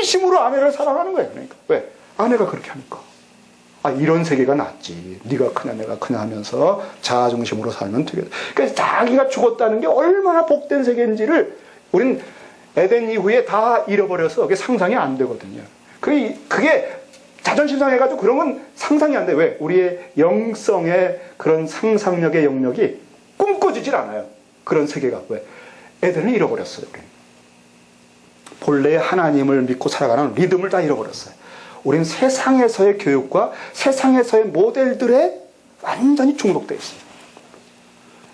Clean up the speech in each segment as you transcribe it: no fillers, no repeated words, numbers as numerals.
진심으로 아내를 사랑하는 거예요. 그러니까 왜? 아내가 그렇게 하니까. 아, 이런 세계가 낫지. 네가 크냐 내가 크냐 하면서 자아중심으로 살면 되겠다. 그러니까 자기가 죽었다는 게 얼마나 복된 세계인지를 우린 에덴 이후에 다 잃어버려서 그게 상상이 안 되거든요. 그게 자존심 상해가지고 그런 건 상상이 안 돼. 왜? 우리의 영성의 그런 상상력의 영역이 꿈꿔지질 않아요. 그런 세계가. 왜? 에덴을 잃어버렸어요. 우리. 본래의 하나님을 믿고 살아가는 리듬을 다 잃어버렸어요. 우린 세상에서의 교육과 세상에서의 모델들에 완전히 중독되어 있어요.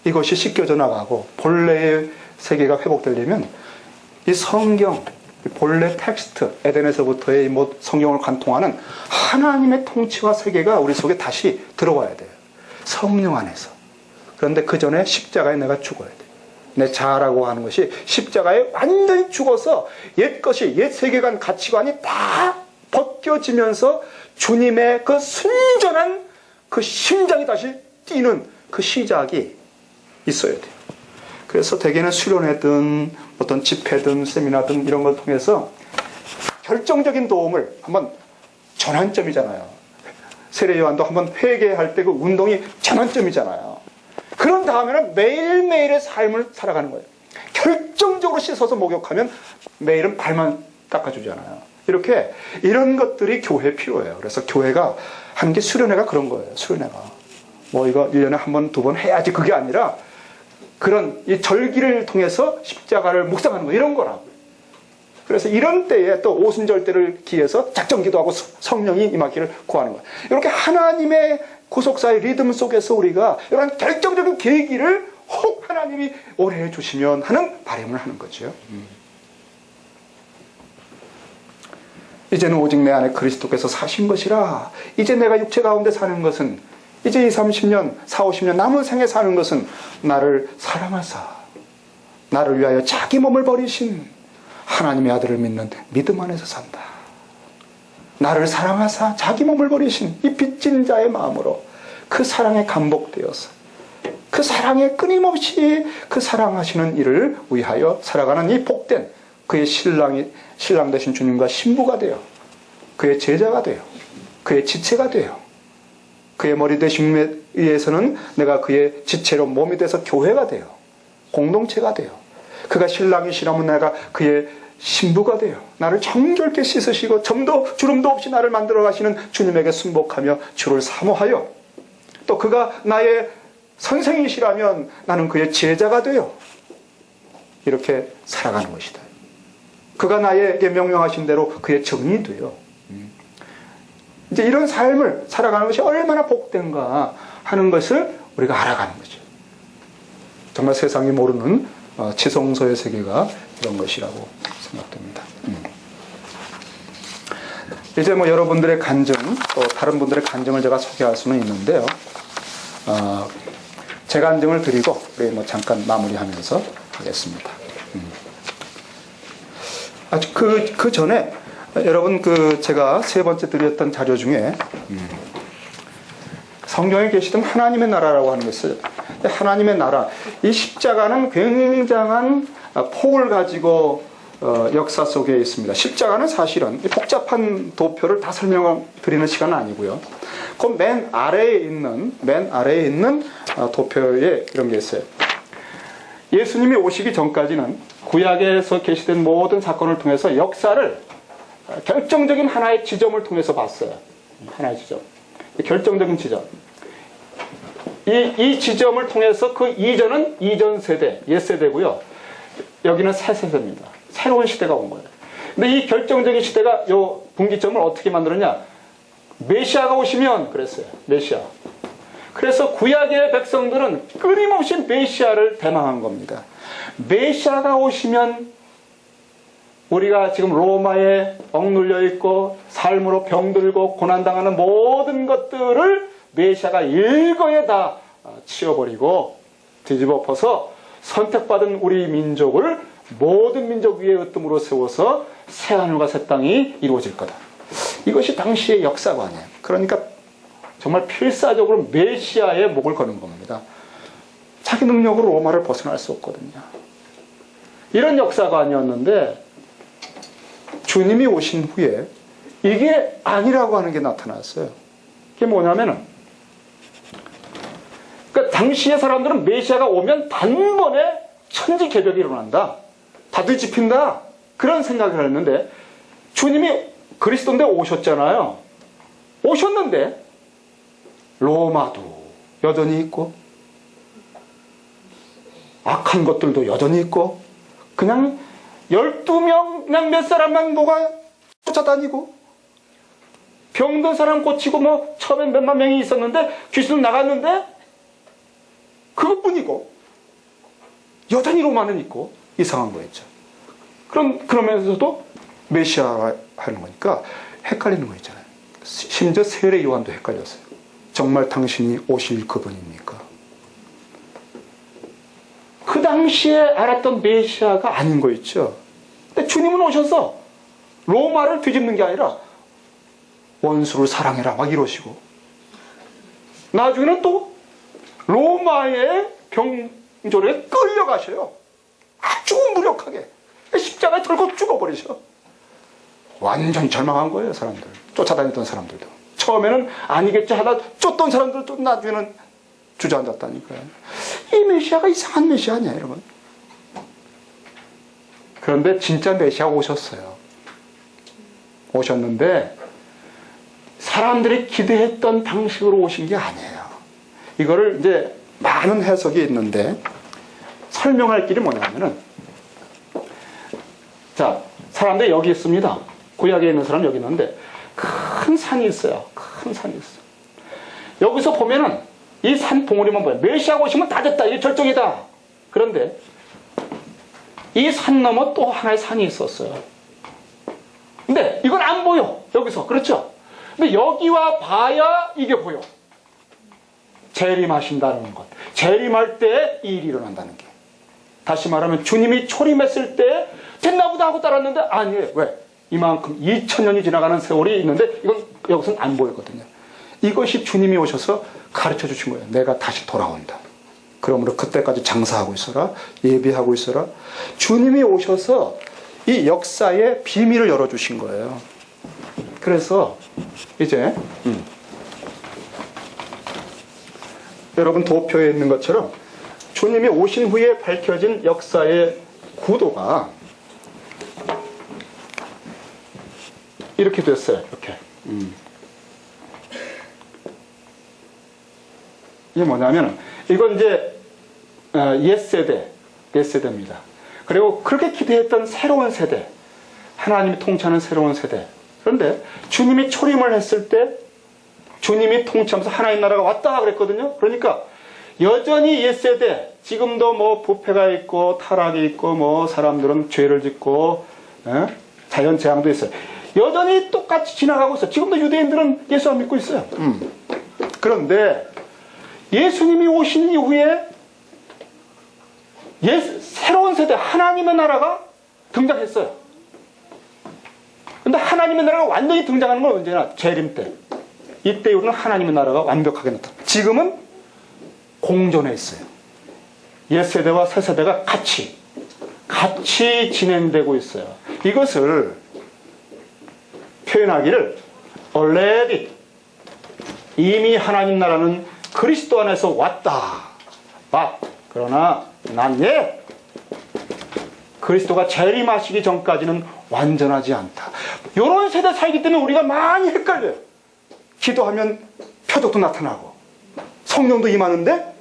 이것이 씻겨져 나가고 본래의 세계가 회복되려면 이 성경, 본래 텍스트, 에덴에서부터의 성경을 관통하는 하나님의 통치와 세계가 우리 속에 다시 들어와야 돼요. 성령 안에서. 그런데 그 전에 십자가에 내가 죽어야 돼요. 내 자아라고 하는 것이 십자가에 완전히 죽어서 옛 것이, 옛 세계관, 가치관이 다 벗겨지면서 주님의 그 순전한 그 심장이 다시 뛰는 그 시작이 있어야 돼요. 그래서 대개는 수련회든 어떤 집회든 세미나든 이런 걸 통해서 결정적인 도움을 한번 전환점이잖아요. 세례요한도 한번 회개할 때 그 운동이 전환점이잖아요. 그런 다음에는 매일매일의 삶을 살아가는 거예요. 결정적으로 씻어서 목욕하면 매일은 발만 닦아주잖아요. 이렇게 이런 것들이 교회에 필요해요. 그래서 교회가 한 게 수련회가 그런 거예요. 수련회가. 뭐 이거 1년에 한 번, 두 번 해야지 그게 아니라 그런 이 절기를 통해서 십자가를 묵상하는 거 이런 거라고요. 그래서 이런 때에 또 오순절 때를 기해서 작정기도하고 성령이 임하기를 구하는 거예요. 이렇게 하나님의 구속사의 리듬 속에서 우리가 이런 결정적인 계기를 혹 하나님이 오래 해주시면 하는 바람을 하는 거죠. 이제는 오직 내 안에 그리스도께서 사신 것이라. 이제 내가 육체 가운데 사는 것은 이제 20, 30년, 40, 50년 남은 생에 사는 것은 나를 사랑하사 나를 위하여 자기 몸을 버리신 하나님의 아들을 믿는 믿음 안에서 산다. 나를 사랑하사 자기 몸을 버리신 이 빚진 자의 마음으로 그 사랑에 감복되어서 그 사랑에 끊임없이 그 사랑하시는 이를 위하여 살아가는 이 복된 그의 신랑 되신 주님과 신부가 되어 그의 제자가 되어 그의 지체가 되어 그의 머리 되심에 의해서는 내가 그의 지체로 몸이 돼서 교회가 되어 공동체가 되어 그가 신랑이시라면 내가 그의 신부가 되어 나를 정결케 씻으시고 점도 주름도 없이 나를 만들어 가시는 주님에게 순복하며 주를 사모하여 또 그가 나의 선생이시라면 나는 그의 제자가 되어 이렇게 살아가는 것이다. 그가 나에게 명령하신 대로 그의 정이 되어 이제 이런 삶을 살아가는 것이 얼마나 복된가 하는 것을 우리가 알아가는 거죠. 정말 세상이 모르는 지성소의 세계가 이런 것이라고 생각됩니다. 이제 뭐 여러분들의 간증 또 다른 분들의 간증을 제가 소개할 수는 있는데요. 제 간증을 드리고 우리 뭐 잠깐 마무리하면서 하겠습니다. 그 전에 여러분 제가 세 번째 드렸던 자료 중에 성경에 계시던 하나님의 나라라고 하는 게 있어요. 하나님의 나라, 이 십자가는 굉장한 폭을 가지고 역사 속에 있습니다. 십자가는 사실은 복잡한 도표를 다 설명드리는 시간은 아니고요. 그 맨 아래에 있는 도표에 이런 게 있어요. 예수님이 오시기 전까지는 구약에서 계시된 모든 사건을 통해서 역사를 결정적인 하나의 지점을 통해서 봤어요. 하나의 지점. 결정적인 지점. 이 지점을 통해서 그 이전은 이전 세대, 옛 세대고요. 여기는 새 세대입니다. 새로운 시대가 온 거예요. 근데 이 결정적인 시대가 요 분기점을 어떻게 만들었냐? 메시아가 오시면 그랬어요. 메시아. 그래서 구약의 백성들은 끊임없이 메시아를 대망한 겁니다. 메시아가 오시면 우리가 지금 로마에 억눌려 있고 삶으로 병들고 고난당하는 모든 것들을 메시아가 일거에 다 치워버리고 뒤집어 엎어서 선택받은 우리 민족을 모든 민족 위에 으뜸으로 세워서 새하늘과 새 땅이 이루어질 거다. 이것이 당시의 역사관이에요. 그러니까 정말 필사적으로 메시아의 목을 거는 겁니다. 자기 능력으로 로마를 벗어날 수 없거든요. 이런 역사관이었는데 주님이 오신 후에 이게 아니라고 하는 게 나타났어요. 그게 뭐냐면은, 그러니까 당시의 사람들은 메시아가 오면 단번에 천지개벽이 일어난다, 다 뒤집힌다, 그런 생각을 했는데, 주님이 그리스도인데 오셨잖아요. 오셨는데 로마도 여전히 있고 악한 것들도 여전히 있고, 그냥 12명 그냥 몇 사람만 뭐가 쫓아다니고, 병든 사람 고치고 뭐 처음엔 몇만 명이 있었는데 귀신은 나갔는데 그것뿐이고, 여전히 로마는 있고 이상한 거였죠. 그러면서도 메시아 하는 거니까 헷갈리는 거 있잖아요. 심지어 세례 요한도 헷갈렸어요. 정말 당신이 오실 그분입니까? 그 당시에 알았던 메시아가 아닌 거 있죠. 근데 주님은 오셔서 로마를 뒤집는 게 아니라 원수를 사랑해라 막 이러시고, 나중에는 또 로마의 병졸에 끌려가셔요. 아주 무력하게 십자가에 들고 죽어버리셔. 완전히 절망한 거예요. 사람들, 쫓아다녔던 사람들도. 처음에는 아니겠지 하다 쫓던 사람들도 나중에는 주저앉았다니까요. 이 메시아가 이상한 메시아 아니야, 여러분. 그런데 진짜 메시아가 오셨어요. 오셨는데 사람들이 기대했던 방식으로 오신 게 아니에요. 이거를 이제 많은 해석이 있는데 설명할 길이 뭐냐면은, 자, 사람들이 여기 있습니다. 구약에 있는 사람 여기 있는데 큰 산이 있어요. 큰 산이 있어요. 여기서 보면은 이 산 봉우리만 보여요. 메시아가 오시면 다 됐다, 이게 절정이다. 그런데 이 산 너머 또 하나의 산이 있었어요. 근데 이건 안 보여, 여기서. 그렇죠? 근데 여기와 봐야 이게 보여. 재림하신다는 것. 재림할 때 이 일이 일어난다는 게. 다시 말하면 주님이 초림했을 때 됐나보다 하고 따랐는데 아니에요. 왜? 이만큼 2000년이 지나가는 세월이 있는데 이건 여기서는 안 보이거든요. 이것이 주님이 오셔서 가르쳐 주신 거예요. 내가 다시 돌아온다. 그러므로 그때까지 장사하고 있어라. 예비하고 있어라. 주님이 오셔서 이 역사의 비밀을 열어주신 거예요. 그래서 이제 여러분 도표에 있는 것처럼 주님이 오신 후에 밝혀진 역사의 구도가 이렇게 됐어요. 이렇게. 이게 뭐냐면, 이건 이제 옛세대입니다. 그리고 그렇게 기대했던 새로운 세대, 하나님이 통치하는 새로운 세대. 그런데 주님이 초림을 했을 때 주님이 통치하면서 하나님 나라가 왔다 그랬거든요. 그러니까 여전히 옛세대, 지금도 뭐 부패가 있고 타락이 있고 뭐 사람들은 죄를 짓고 자연 재앙도 있어요. 여전히 똑같이 지나가고 있어요. 지금도 유대인들은 예수 안 믿고 있어요. 그런데 예수님이 오신 이후에 새로운 세대, 하나님의 나라가 등장했어요. 근데 하나님의 나라가 완전히 등장하는 건 언제나 재림 때. 이때 이후로는 하나님의 나라가 완벽하게 나타나. 지금은 공존해 있어요. 옛세대와 새세대가 같이 진행되고 있어요. 이것을 표현하기를 already, 이미 하나님 나라는 그리스도 안에서 왔다. 그러나 난 그리스도가 재림하시기 전까지는 완전하지 않다. 이런 세대 살기 때문에 우리가 많이 헷갈려요. 기도하면 표적도 나타나고 성령도 임하는데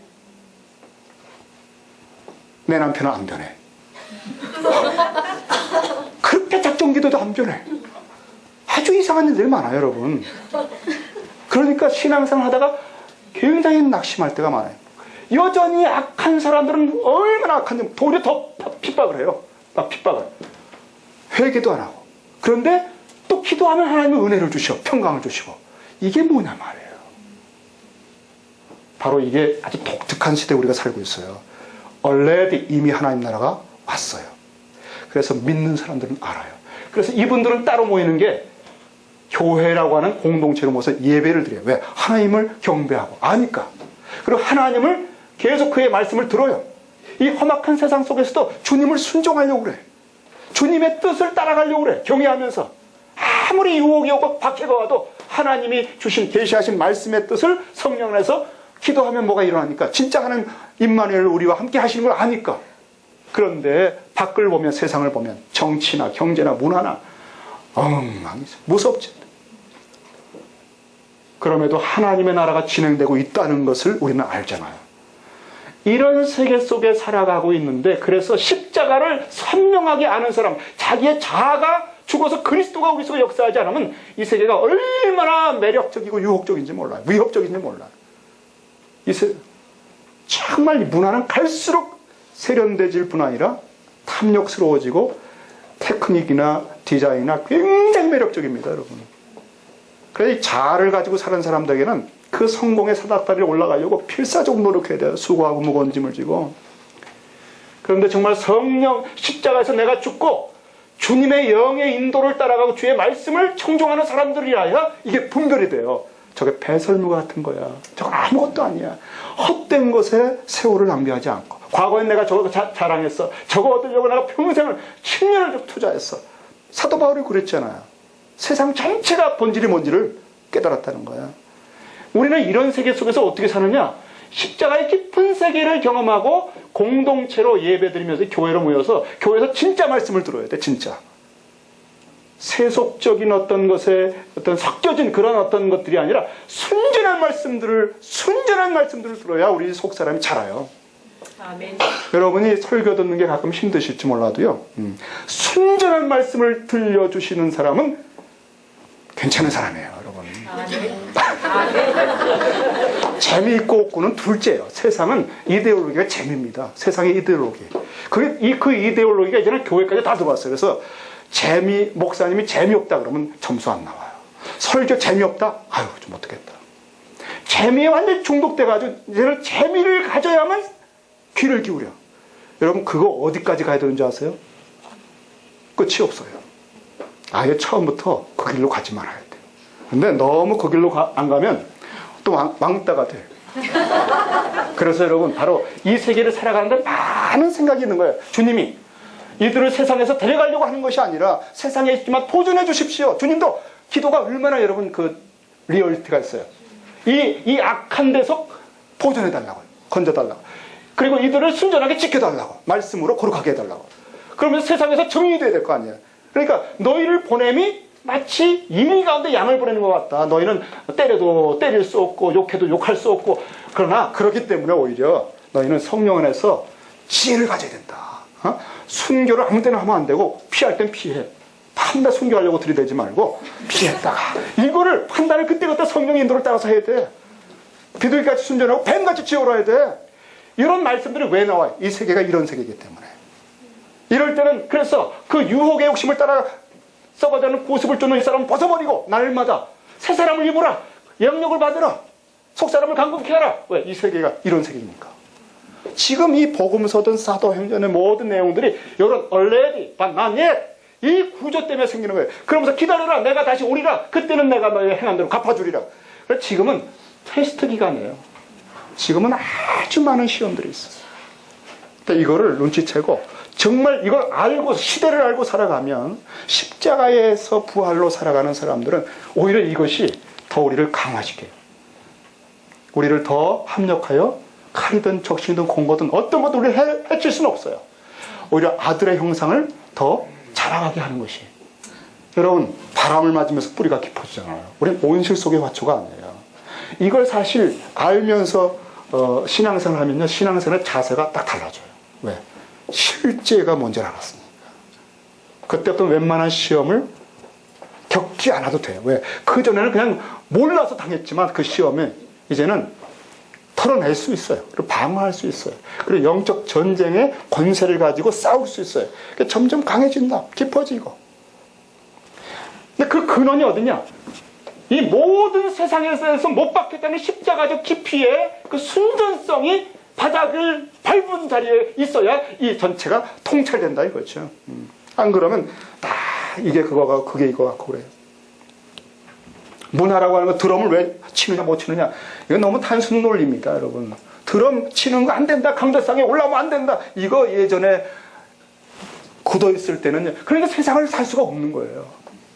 내 남편은 안 변해. 그렇게 작정기도도 안 변해. 아주 이상한 일들이 많아요, 여러분. 그러니까 신앙생활 하다가 굉장히 낙심할 때가 많아요. 여전히 악한 사람들은 얼마나 악한지 도리어 더 핍박을 해요. 막 핍박을. 회개도 안 하고. 그런데 또 기도하면 하나님은 은혜를 주시고 평강을 주시고. 이게 뭐냐 말이에요. 바로 이게 아주 독특한 시대에 우리가 살고 있어요. already, 이미 하나님 나라가 왔어요. 그래서 믿는 사람들은 알아요. 그래서 이분들은 따로 모이는 게 교회라고 하는 공동체로 모여서 예배를 드려요. 왜? 하나님을 경배하고 아니까. 그리고 하나님을 계속 그의 말씀을 들어요. 이 험악한 세상 속에서도 주님을 순종하려고 그래. 주님의 뜻을 따라가려고 그래. 경외하면서. 아무리 유혹이 오고 박해가 와도 하나님이 주신 계시하신 말씀의 뜻을 성령 안에서 기도하면 뭐가 일어나니까 진짜 하나님 임마누엘 우리와 함께 하시는 걸 아니까. 그런데 밖을 보면, 세상을 보면 정치나 경제나 문화나 엉망이 무섭지. 그럼에도 하나님의 나라가 진행되고 있다는 것을 우리는 알잖아요. 이런 세계 속에 살아가고 있는데, 그래서 십자가를 선명하게 아는 사람, 자기의 자아가 죽어서 그리스도가 우리 속에 역사하지 않으면 이 세계가 얼마나 매력적이고 유혹적인지 몰라요. 위협적인지 몰라요. 정말 이 문화는 갈수록 세련돼질 뿐 아니라 탐욕스러워지고 테크닉이나 디자인이나 굉장히 매력적입니다, 여러분. 그래서 이 자아를 가지고 사는 사람들에게는 그 성공의 사다리를 올라가려고 필사적으로 노력해야 돼요. 수고하고 무거운 짐을 지고. 그런데 정말 성령 십자가에서 내가 죽고 주님의 영의 인도를 따라가고 주의 말씀을 청종하는 사람들이라야 이게 분별이 돼요. 저게 배설무 같은 거야. 저거 아무것도 아니야. 헛된 것에 세월을 낭비하지 않고. 과거엔 내가 저거 자랑했어. 저거 얻으려고 내가 평생을 10년을 투자했어. 사도 바울이 그랬잖아요. 세상 전체가 본질이 뭔지를 깨달았다는 거야. 우리는 이런 세계 속에서 어떻게 사느냐? 십자가의 깊은 세계를 경험하고 공동체로 예배드리면서 교회로 모여서 교회에서 진짜 말씀을 들어야 돼. 진짜. 세속적인 어떤 것에 어떤 섞여진 그런 어떤 것들이 아니라 순전한 말씀들을 들어야 우리 속 사람이 자라요. 아멘. 여러분이 설교 듣는 게 가끔 힘드실지 몰라도요. 순전한 말씀을 들려주시는 사람은 괜찮은 사람이에요, 여러분. 재미있고 없고는 둘째예요. 세상은 이데올로기가 재미입니다. 세상의 이데올로기. 그 이데올로기가 이제는 교회까지 다 들어왔어요. 그래서 목사님이 재미없다 그러면 점수 안 나와요. 설교 재미없다? 아유, 좀 어떡했다. 재미에 완전히 중독돼가지고 이제는 재미를 가져야만 귀를 기울여. 여러분, 그거 어디까지 가야 되는지 아세요? 끝이 없어요. 아예 처음부터 그 길로 가지 말아야 돼요. 근데 너무 그 길로 안 가면 또 왕따가 돼요. 그래서 여러분, 바로 이 세계를 살아가는데 많은 생각이 있는 거예요. 주님이 이들을 세상에서 데려가려고 하는 것이 아니라 세상에 있지만 보존해 주십시오. 주님도 기도가 얼마나 여러분 그 리얼리티가 있어요. 이 악한 데서 보존해 달라고요. 건져 달라고. 그리고 이들을 순전하게 지켜달라고. 말씀으로 거룩하게 해달라고. 그러면 세상에서 정의돼야 될 거 아니에요. 그러니까 너희를 보냄이 마치 이미 가운데 양을 보내는 것 같다. 너희는 때려도 때릴 수 없고 욕해도 욕할 수 없고, 그러나 그렇기 때문에 오히려 너희는 성령 안에서 지혜를 가져야 된다. 순교를 아무 때나 하면 안 되고 피할 땐 피해. 판단 순교하려고 들이대지 말고 피했다가 이거를 판단을 그때그때 성령의 인도를 따라서 해야 돼. 비둘기같이 순전하고 뱀같이 지어라야 돼. 이런 말씀들이 왜 나와요? 이 세계가 이런 세계이기 때문에. 이럴 때는 그래서 그 유혹의 욕심을 따라 썩어가는 고습을 쫓는 이 사람은 벗어버리고 날마다 새 사람을 입어라. 영역을 받으라. 속 사람을 강건케 하라. 왜? 이 세계가 이런 세계입니까? 지금 이 복음서든 사도행전의 모든 내용들이 이런 already, but not yet 이 구조 때문에 생기는 거예요. 그러면서 기다려라. 내가 다시 오리라. 그때는 내가 너의 행한 대로 갚아주리라. 지금은 테스트 기간이에요. 지금은 아주 많은 시험들이 있어요. 이거를 눈치채고 정말 이걸 알고 시대를 알고 살아가면 십자가에서 부활로 살아가는 사람들은 오히려 이것이 더 우리를 강화시켜요. 우리를 더 합력하여 칼이든 적신이든 공고든 어떤 것도 우리를 해칠 수는 없어요. 오히려 아들의 형상을 더 자라가게 하는 것이. 여러분, 바람을 맞으면서 뿌리가 깊어지잖아요. 우리는 온실 속의 화초가 아니에요. 이걸 사실 알면서 신앙생활을 하면요, 신앙생활의 자세가 딱 달라져요. 왜? 실제가 뭔지를 알았으니까. 그때부터 웬만한 시험을 겪지 않아도 돼요. 왜? 그전에는 그냥 몰라서 당했지만 그 시험에 이제는 털어낼 수 있어요. 그리고 방어할 수 있어요. 그리고 영적 전쟁의 권세를 가지고 싸울 수 있어요. 그러니까 점점 강해진다. 깊어지고. 근데 그 근원이 어디냐? 이 모든 세상에서 못 받겠다는 십자가적 깊이의 그 순전성이 바닥을 밟은 자리에 있어야 이 전체가 통찰된다 이거죠. 안 그러면 다 이게 그거가 그게 이거 같고 그래요. 문화라고 하는 거 드럼을 왜 치느냐 못 치느냐 이건 너무 단순 논리입니다, 여러분. 드럼 치는 거 안 된다, 강대상에 올라오면 안 된다. 이거 예전에 굳어 있을 때는 그러니까 세상을 살 수가 없는 거예요.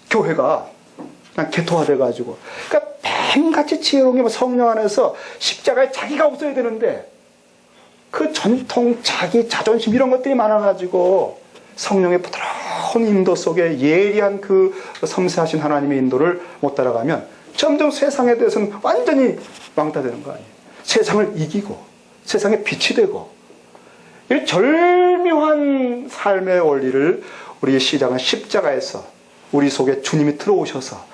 교회가 그냥 개토화돼 가지고. 그러니까 뱀같이 지혜로운 게 성령 안에서 십자가에 자기가 없어야 되는데 그 전통, 자기 자존심 이런 것들이 많아가지고 성령의 부드러운 인도 속에 예리한 그 섬세하신 하나님의 인도를 못 따라가면 점점 세상에 대해서는 완전히 왕따 되는 거 아니에요. 세상을 이기고 세상에 빛이 되고 이 절묘한 삶의 원리를 우리 시작은 십자가에서 우리 속에 주님이 들어오셔서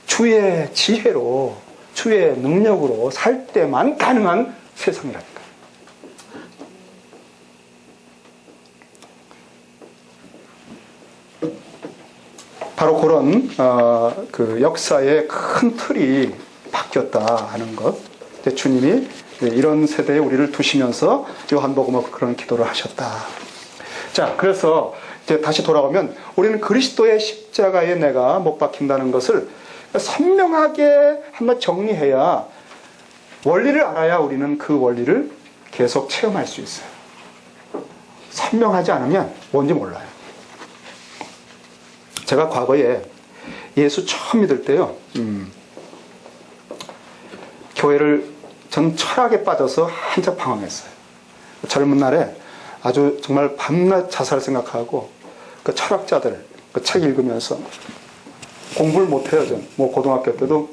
주의 지혜로 주의 능력으로 살 때만 가능한 세상이라니까. 바로 그런 그 역사의 큰 틀이 바뀌었다 하는 것. 주님이 이런 세대에 우리를 두시면서 요한복음에 그런 기도를 하셨다. 자, 그래서 이제 다시 돌아오면 우리는 그리스도의 십자가에 내가 못 박힌다는 것을 선명하게 한번 정리해야 원리를 알아야 우리는 그 원리를 계속 체험할 수 있어요. 선명하지 않으면 뭔지 몰라요. 제가 과거에 예수 처음 믿을 때요, 교회를 전 철학에 빠져서 한참 방황했어요. 젊은 날에 아주 정말 밤낮 자살 생각하고 그 철학자들 그 책 읽으면서 공부를 못해요. 전 뭐 고등학교 때도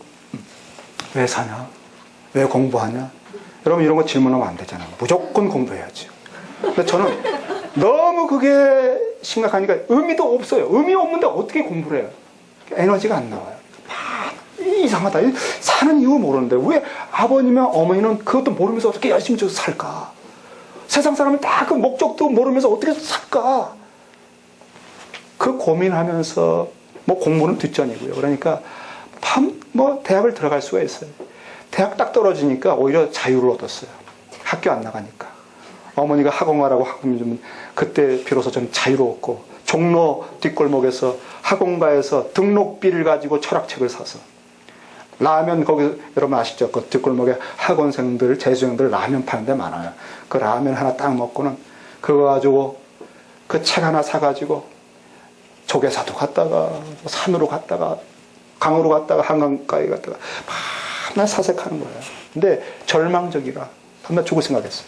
왜 사냐, 왜 공부하냐, 여러분 이런 거 질문하면 안 되잖아요. 무조건 공부해야지. 근데 저는 너무 그게 심각하니까 의미도 없어요. 의미 없는데 어떻게 공부를 해요? 에너지가 안 나와요. 이상하다. 사는 이유 모르는데 왜 아버님이나 어머니는 그것도 모르면서 어떻게 열심히 살까? 세상 사람은 다 그 목적도 모르면서 어떻게 살까? 그 고민하면서 뭐 공부는 뒷전이고요. 그러니까 뭐 대학을 들어갈 수가 있어요. 대학 딱 떨어지니까 오히려 자유를 얻었어요. 학교 안 나가니까. 어머니가 학원 가라고 학원 주면 그때 비로소 저는 자유로웠고 종로 뒷골목에서 학원가에서 등록비를 가지고 철학책을 사서 라면 거기 여러분 아시죠? 그 뒷골목에 학원생들 재수생들 라면 파는 데 많아요. 그 라면 하나 딱 먹고는 그거 가지고 그 책 하나 사가지고 조계사도 갔다가 산으로 갔다가 강으로 갔다가 한강가에 갔다가 밤낮 사색하는 거예요. 근데 절망적이라 밤낮 죽을 생각했어요.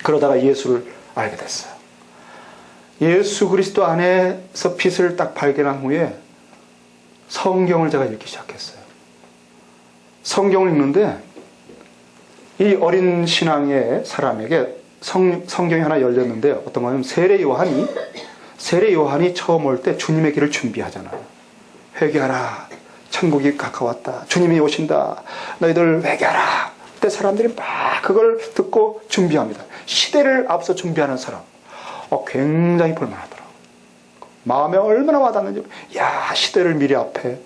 그러다가 예수를 알게 됐어요. 예수 그리스도 안에서 빛을 딱 발견한 후에 성경을 제가 읽기 시작했어요. 성경을 읽는데 이 어린 신앙의 사람에게 성경이 하나 열렸는데 어떤 거냐면 세례 요한이 처음 올 때 주님의 길을 준비하잖아요. 회개하라, 천국이 가까웠다, 주님이 오신다, 너희들 회개하라. 그때 사람들이 막 그걸 듣고 준비합니다. 시대를 앞서 준비하는 사람 굉장히 볼만하더라고요. 마음에 얼마나 와닿는지. 야, 시대를 미리 앞에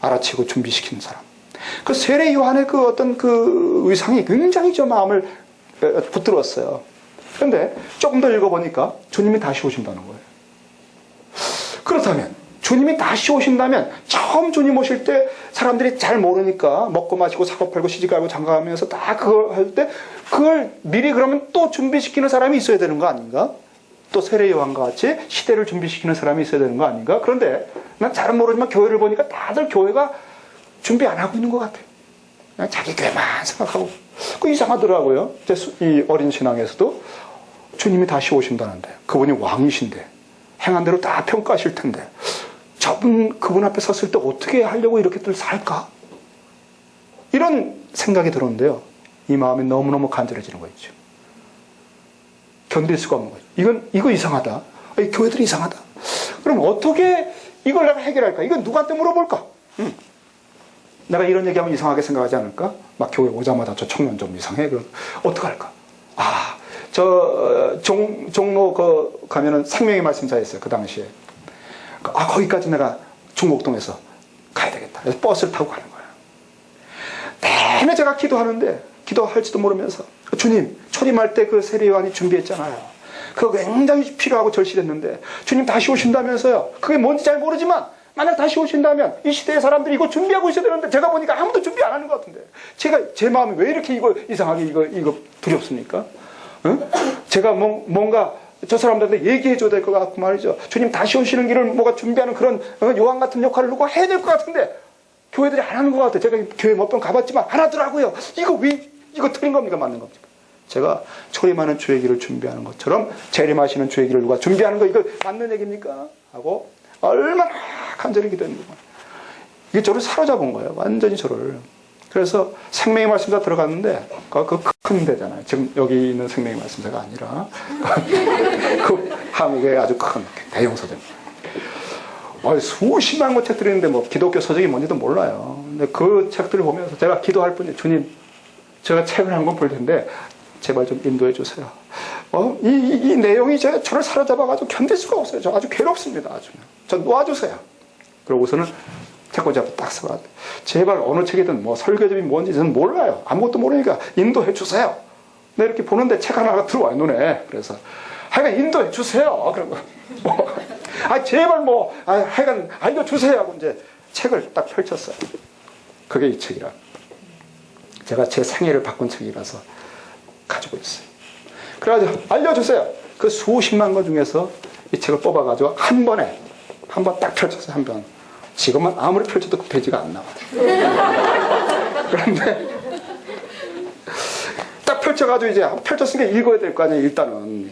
알아채고 준비시키는 사람. 그 세례 요한의 그 어떤 그 의상이 굉장히 저 마음을 붙들었어요. 그런데 조금 더 읽어보니까 주님이 다시 오신다는 거예요. 그렇다면 주님이 다시 오신다면 처음 주님 오실 때 사람들이 잘 모르니까 먹고 마시고 사고 팔고 시집가고 장가가면서 다 그걸 할 때 그걸 미리 그러면 또 준비시키는 사람이 있어야 되는 거 아닌가? 또 세례 요한과 같이 시대를 준비시키는 사람이 있어야 되는 거 아닌가? 그런데 난 잘은 모르지만 교회를 보니까 다들 교회가 준비 안 하고 있는 것 같아요. 그냥 자기 교회만 생각하고. 그 이상하더라고요. 이 어린 신앙에서도 주님이 다시 오신다는데 그분이 왕이신데 행한 대로 다 평가하실 텐데 그분 앞에 섰을 때 어떻게 하려고 이렇게들 살까? 이런 생각이 들었는데요. 이 마음이 너무너무 간절해지는 거 있죠. 견딜 수가 없는 거죠. 이거 이상하다. 이 교회들이 이상하다. 그럼 어떻게 이걸 내가 해결할까? 이건 누구한테 물어볼까? 내가 이런 얘기하면 이상하게 생각하지 않을까? 막 교회 오자마자 저 청년 좀 이상해. 그럼 어떡할까? 종로 가면은 생명의 말씀사 있어요. 그 당시에. 거기까지 내가 중곡동에서 가야 되겠다. 그래서 버스를 타고 가는 거예요. 내내 제가 기도하는데, 기도할지도 모르면서, 주님, 초림할 때 그 세례 요한이 준비했잖아요. 그거 굉장히 필요하고 절실했는데, 주님 다시 오신다면서요. 그게 뭔지 잘 모르지만, 만약 다시 오신다면, 이 시대의 사람들이 이거 준비하고 있어야 되는데, 제가 보니까 아무도 준비 안 하는 것 같은데, 제 마음이 왜 이렇게 이상하게 이거 두렵습니까? 응? 제가 뭔가 저 사람들한테 얘기해줘야 될 것 같고 말이죠. 주님 다시 오시는 길을 뭐가 준비하는 그런 요한 같은 역할을 누가 해야 될 것 같은데 교회들이 안 하는 것 같아요. 제가 교회 몇 번 가봤지만 안 하더라고요. 이거 틀린 겁니까? 맞는 겁니까? 제가 초림하는 주의 길을 준비하는 것처럼 재림하시는 주의 길을 누가 준비하는 거 이거 맞는 얘기입니까? 하고 얼마나 간절히 기도했는 거예요. 이게 저를 사로잡은 거예요. 완전히 저를. 그래서 생명의 말씀사 들어갔는데 그 큰 데잖아요. 지금 여기 있는 생명의 말씀사가 아니라 그 한국의 아주 큰 대형 서점입니다. 수십만 권 책들이 있는데 뭐 기독교 서적이 뭔지도 몰라요. 근데 그 책들을 보면서 제가 기도할 뿐이에요. 주님, 제가 책을 한 권 볼 텐데 제발 좀 인도해 주세요. 이 내용이 저를 사로잡아가지고 견딜 수가 없어요. 저 아주 괴롭습니다. 아주. 저 놓아주세요. 그러고서는 책꽂이 앞에 딱 서가지고 제발 어느 책이든 뭐 설교집이 뭔지 저는 몰라요. 아무것도 모르니까 인도해 주세요. 내가 이렇게 보는데 책 하나가 들어와요, 눈에. 그래서 하여간 인도해 주세요. 그런 거. 제발 하여간 알려주세요. 하고 이제 책을 딱 펼쳤어요. 그게 이 책이라. 제가 제 생애를 바꾼 책이라서 가지고 있어요. 그래가지고 알려주세요. 그 수십만 권 중에서 이 책을 뽑아가지고 한 번 딱 펼쳤어요. 한 번. 지금은 아무리 펼쳐도 그 페이지가 안 나와요. 그런데 딱 펼쳐가지고 이제 펼쳤으니까 읽어야 될 거 아니에요. 일단은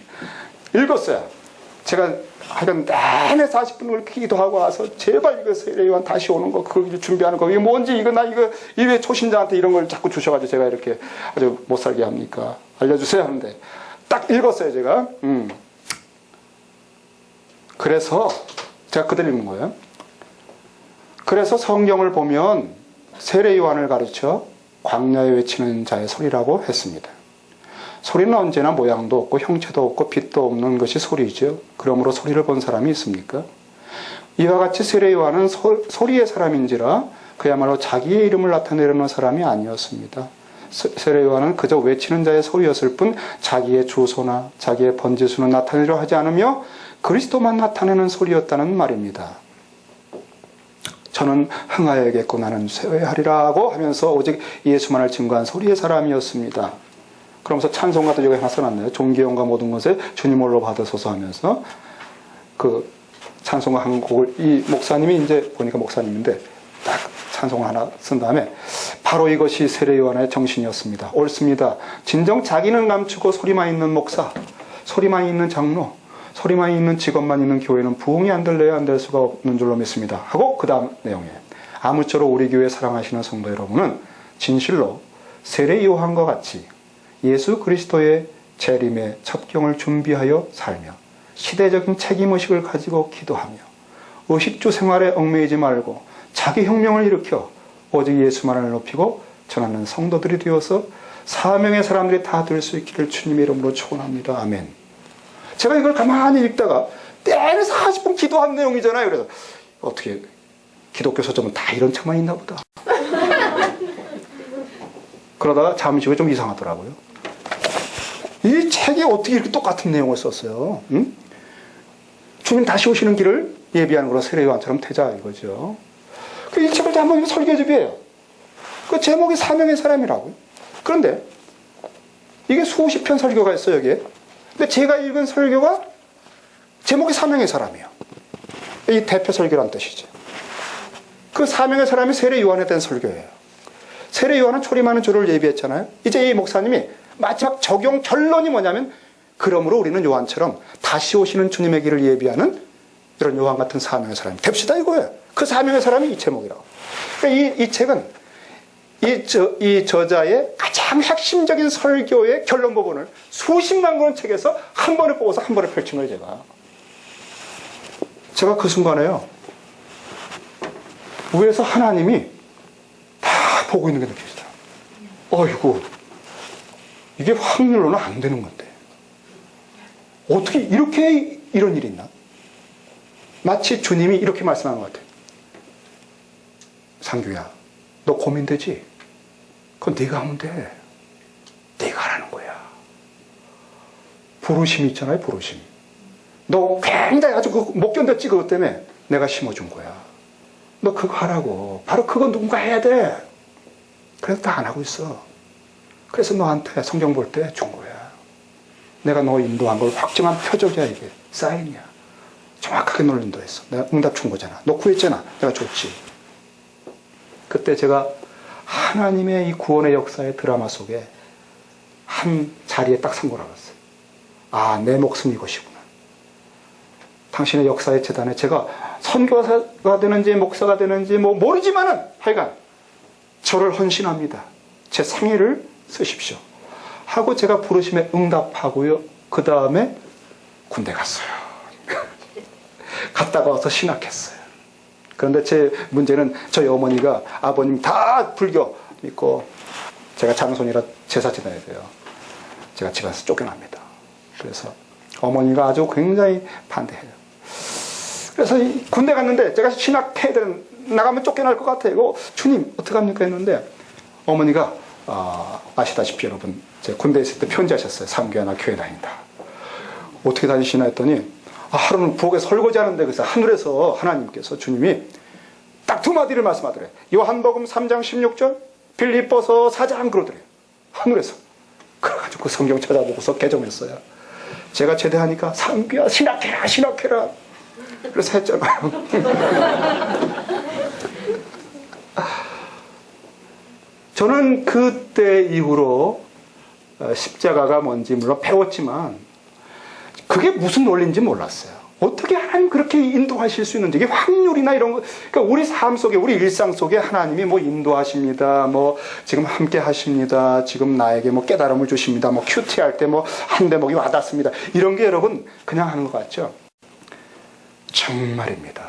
읽었어요. 제가 하여간 내내 40분을 기도하고 와서 제발 이거 세례요한 다시 오는 거 그거 준비하는 거 이게 뭔지 이왜 초신자한테 이런 걸 자꾸 주셔가지고 제가 이렇게 아주 못 살게 합니까? 알려주세요 하는데 딱 읽었어요. 제가 그래서 제가 그대로 읽는 거예요. 그래서 성경을 보면 세례요한을 가르쳐 광야에 외치는 자의 소리라고 했습니다. 소리는 언제나 모양도 없고 형체도 없고 빛도 없는 것이 소리죠. 그러므로 소리를 본 사람이 있습니까? 이와 같이 세례요한은 소리의 사람인지라 그야말로 자기의 이름을 나타내려는 사람이 아니었습니다. 세례요한은 그저 외치는 자의 소리였을 뿐 자기의 주소나 자기의 번지수는 나타내려 하지 않으며 그리스도만 나타내는 소리였다는 말입니다. 저는 흥하여야겠고 나는 쇠하리라고 하면서 오직 예수만을 증거한 소리의 사람이었습니다. 그러면서 찬송 같은 여기 하나 써놨네요. 존귀영과 모든 것에 주님으로 받으소서 하면서 그 찬송 한 곡을 이 목사님이 이제 보니까 목사님인데 딱 찬송을 하나 쓴 다음에 바로 이것이 세례요한의 정신이었습니다. 옳습니다. 진정 자기는 감추고 소리만 있는 목사, 소리만 있는 장로, 소리만 있는 직업만 있는 교회는 부흥이 안 될래야 안 될 수가 없는 줄로 믿습니다. 하고 그 다음 내용에 아무쪼록 우리 교회 사랑하시는 성도 여러분은 진실로 세례 요한과 같이 예수 그리스도의 재림의 첩경을 준비하여 살며 시대적인 책임의식을 가지고 기도하며 의식주 생활에 얽매이지 말고 자기 혁명을 일으켜 오직 예수만을 높이고 전하는 성도들이 되어서 사명의 사람들이 다 될 수 있기를 주님의 이름으로 축원합니다. 아멘. 제가 이걸 가만히 읽다가 내내 40분 기도한 내용이잖아요. 그래서 어떻게 기독교 서점은 다 이런 책만 있나 보다. 그러다가 잠시 후에 좀 이상하더라고요. 이 책이 어떻게 이렇게 똑같은 내용을 썼어요? 응? 주님 다시 오시는 길을 예비하는 거로 세례요한처럼 되자 이거죠. 이 책을 한번 설교집이에요. 그 제목이 사명의 사람이라고요. 그런데 이게 수십 편 설교가 있어요, 여기에. 근데 제가 읽은 설교가 제목이 사명의 사람이에요. 이 대표 설교란 뜻이죠. 그 사명의 사람이 세례 요한에 대한 설교예요. 세례 요한은 초림하는 주를 예비했잖아요. 이제 이 목사님이 마지막 적용 결론이 뭐냐면 그러므로 우리는 요한처럼 다시 오시는 주님의 길을 예비하는 이런 요한 같은 사명의 사람이 됩시다 이거예요. 그 사명의 사람이 이 제목이라고. 그러니까 이 책은 이 저자의 가장 핵심적인 설교의 결론 부분을 수십만 권 책에서 한 번에 뽑아서 한 번에 펼친 거예요, 제가 그 순간에요. 위에서 하나님이 다 보고 있는 게 느껴지더라고요. 어이구, 이게 확률로는 안 되는 건데. 어떻게 이렇게 이런 일이 있나? 마치 주님이 이렇게 말씀하는 것 같아요. 상규야, 너 고민되지? 그건 네가 하면 돼. 네가 하라는 거야. 부르심이 있잖아요, 부르심. 너 굉장히 아주 못 견뎠지, 그것 때문에 내가 심어준 거야. 너 그거 하라고. 바로 그건 누군가 해야 돼. 그래서 다 안 하고 있어. 그래서 너한테 성경 볼 때 준 거야. 내가 너 인도한 걸 확정한 표적이야, 이게. 사인이야. 정확하게 널 인도했어. 내가 응답 준 거잖아. 너 구했잖아. 내가 줬지. 그때 제가 하나님의 이 구원의 역사의 드라마 속에 한 자리에 딱 선 거라고 했어요. 아, 내 목숨 이것이구나. 당신의 역사의 재단에 제가 선교사가 되는지 목사가 되는지 뭐 모르지만은 하여간 저를 헌신합니다. 제 상의를 쓰십시오. 하고 제가 부르심에 응답하고요. 그 다음에 군대 갔어요. 갔다가 와서 신학했어요. 그런데 제 문제는 저희 어머니가 아버님 다 불교 믿고 제가 장손이라 제사 지내야 돼요. 제가 집에서 쫓겨납니다. 그래서 어머니가 아주 굉장히 반대해요. 그래서 군대 갔는데 제가 신학해야 되는, 나가면 쫓겨날 것 같아요. 주님 어떡합니까 했는데 어머니가 아시다시피 여러분 제가 군대에 있을 때 편지하셨어요. 삼교회나 교회 다닌다. 어떻게 다니시나 했더니 하루는 부엌에 설거지하는데 그래서 하늘에서 하나님께서 주님이 딱 두 마디를 말씀하더래. 요한복음 3장 16절 빌립보서 4장 그러더래. 하늘에서. 그래가지고 그 성경 찾아보고서 개정했어요. 제가 제대하니까 삼교야 신학해라 신학해라. 그래서 했잖아요. 저는 그때 이후로 십자가가 뭔지 물론 배웠지만 그게 무슨 원리인지 몰랐어요. 어떻게 하나님 그렇게 인도하실 수 있는지, 이게 확률이나 이런 거, 그러니까 우리 삶 속에, 우리 일상 속에 하나님이 뭐 인도하십니다, 뭐 지금 함께 하십니다, 지금 나에게 뭐 깨달음을 주십니다, 뭐 큐티 할 때 뭐 한 대목이 와닿습니다. 이런 게 여러분 그냥 하는 것 같죠? 정말입니다.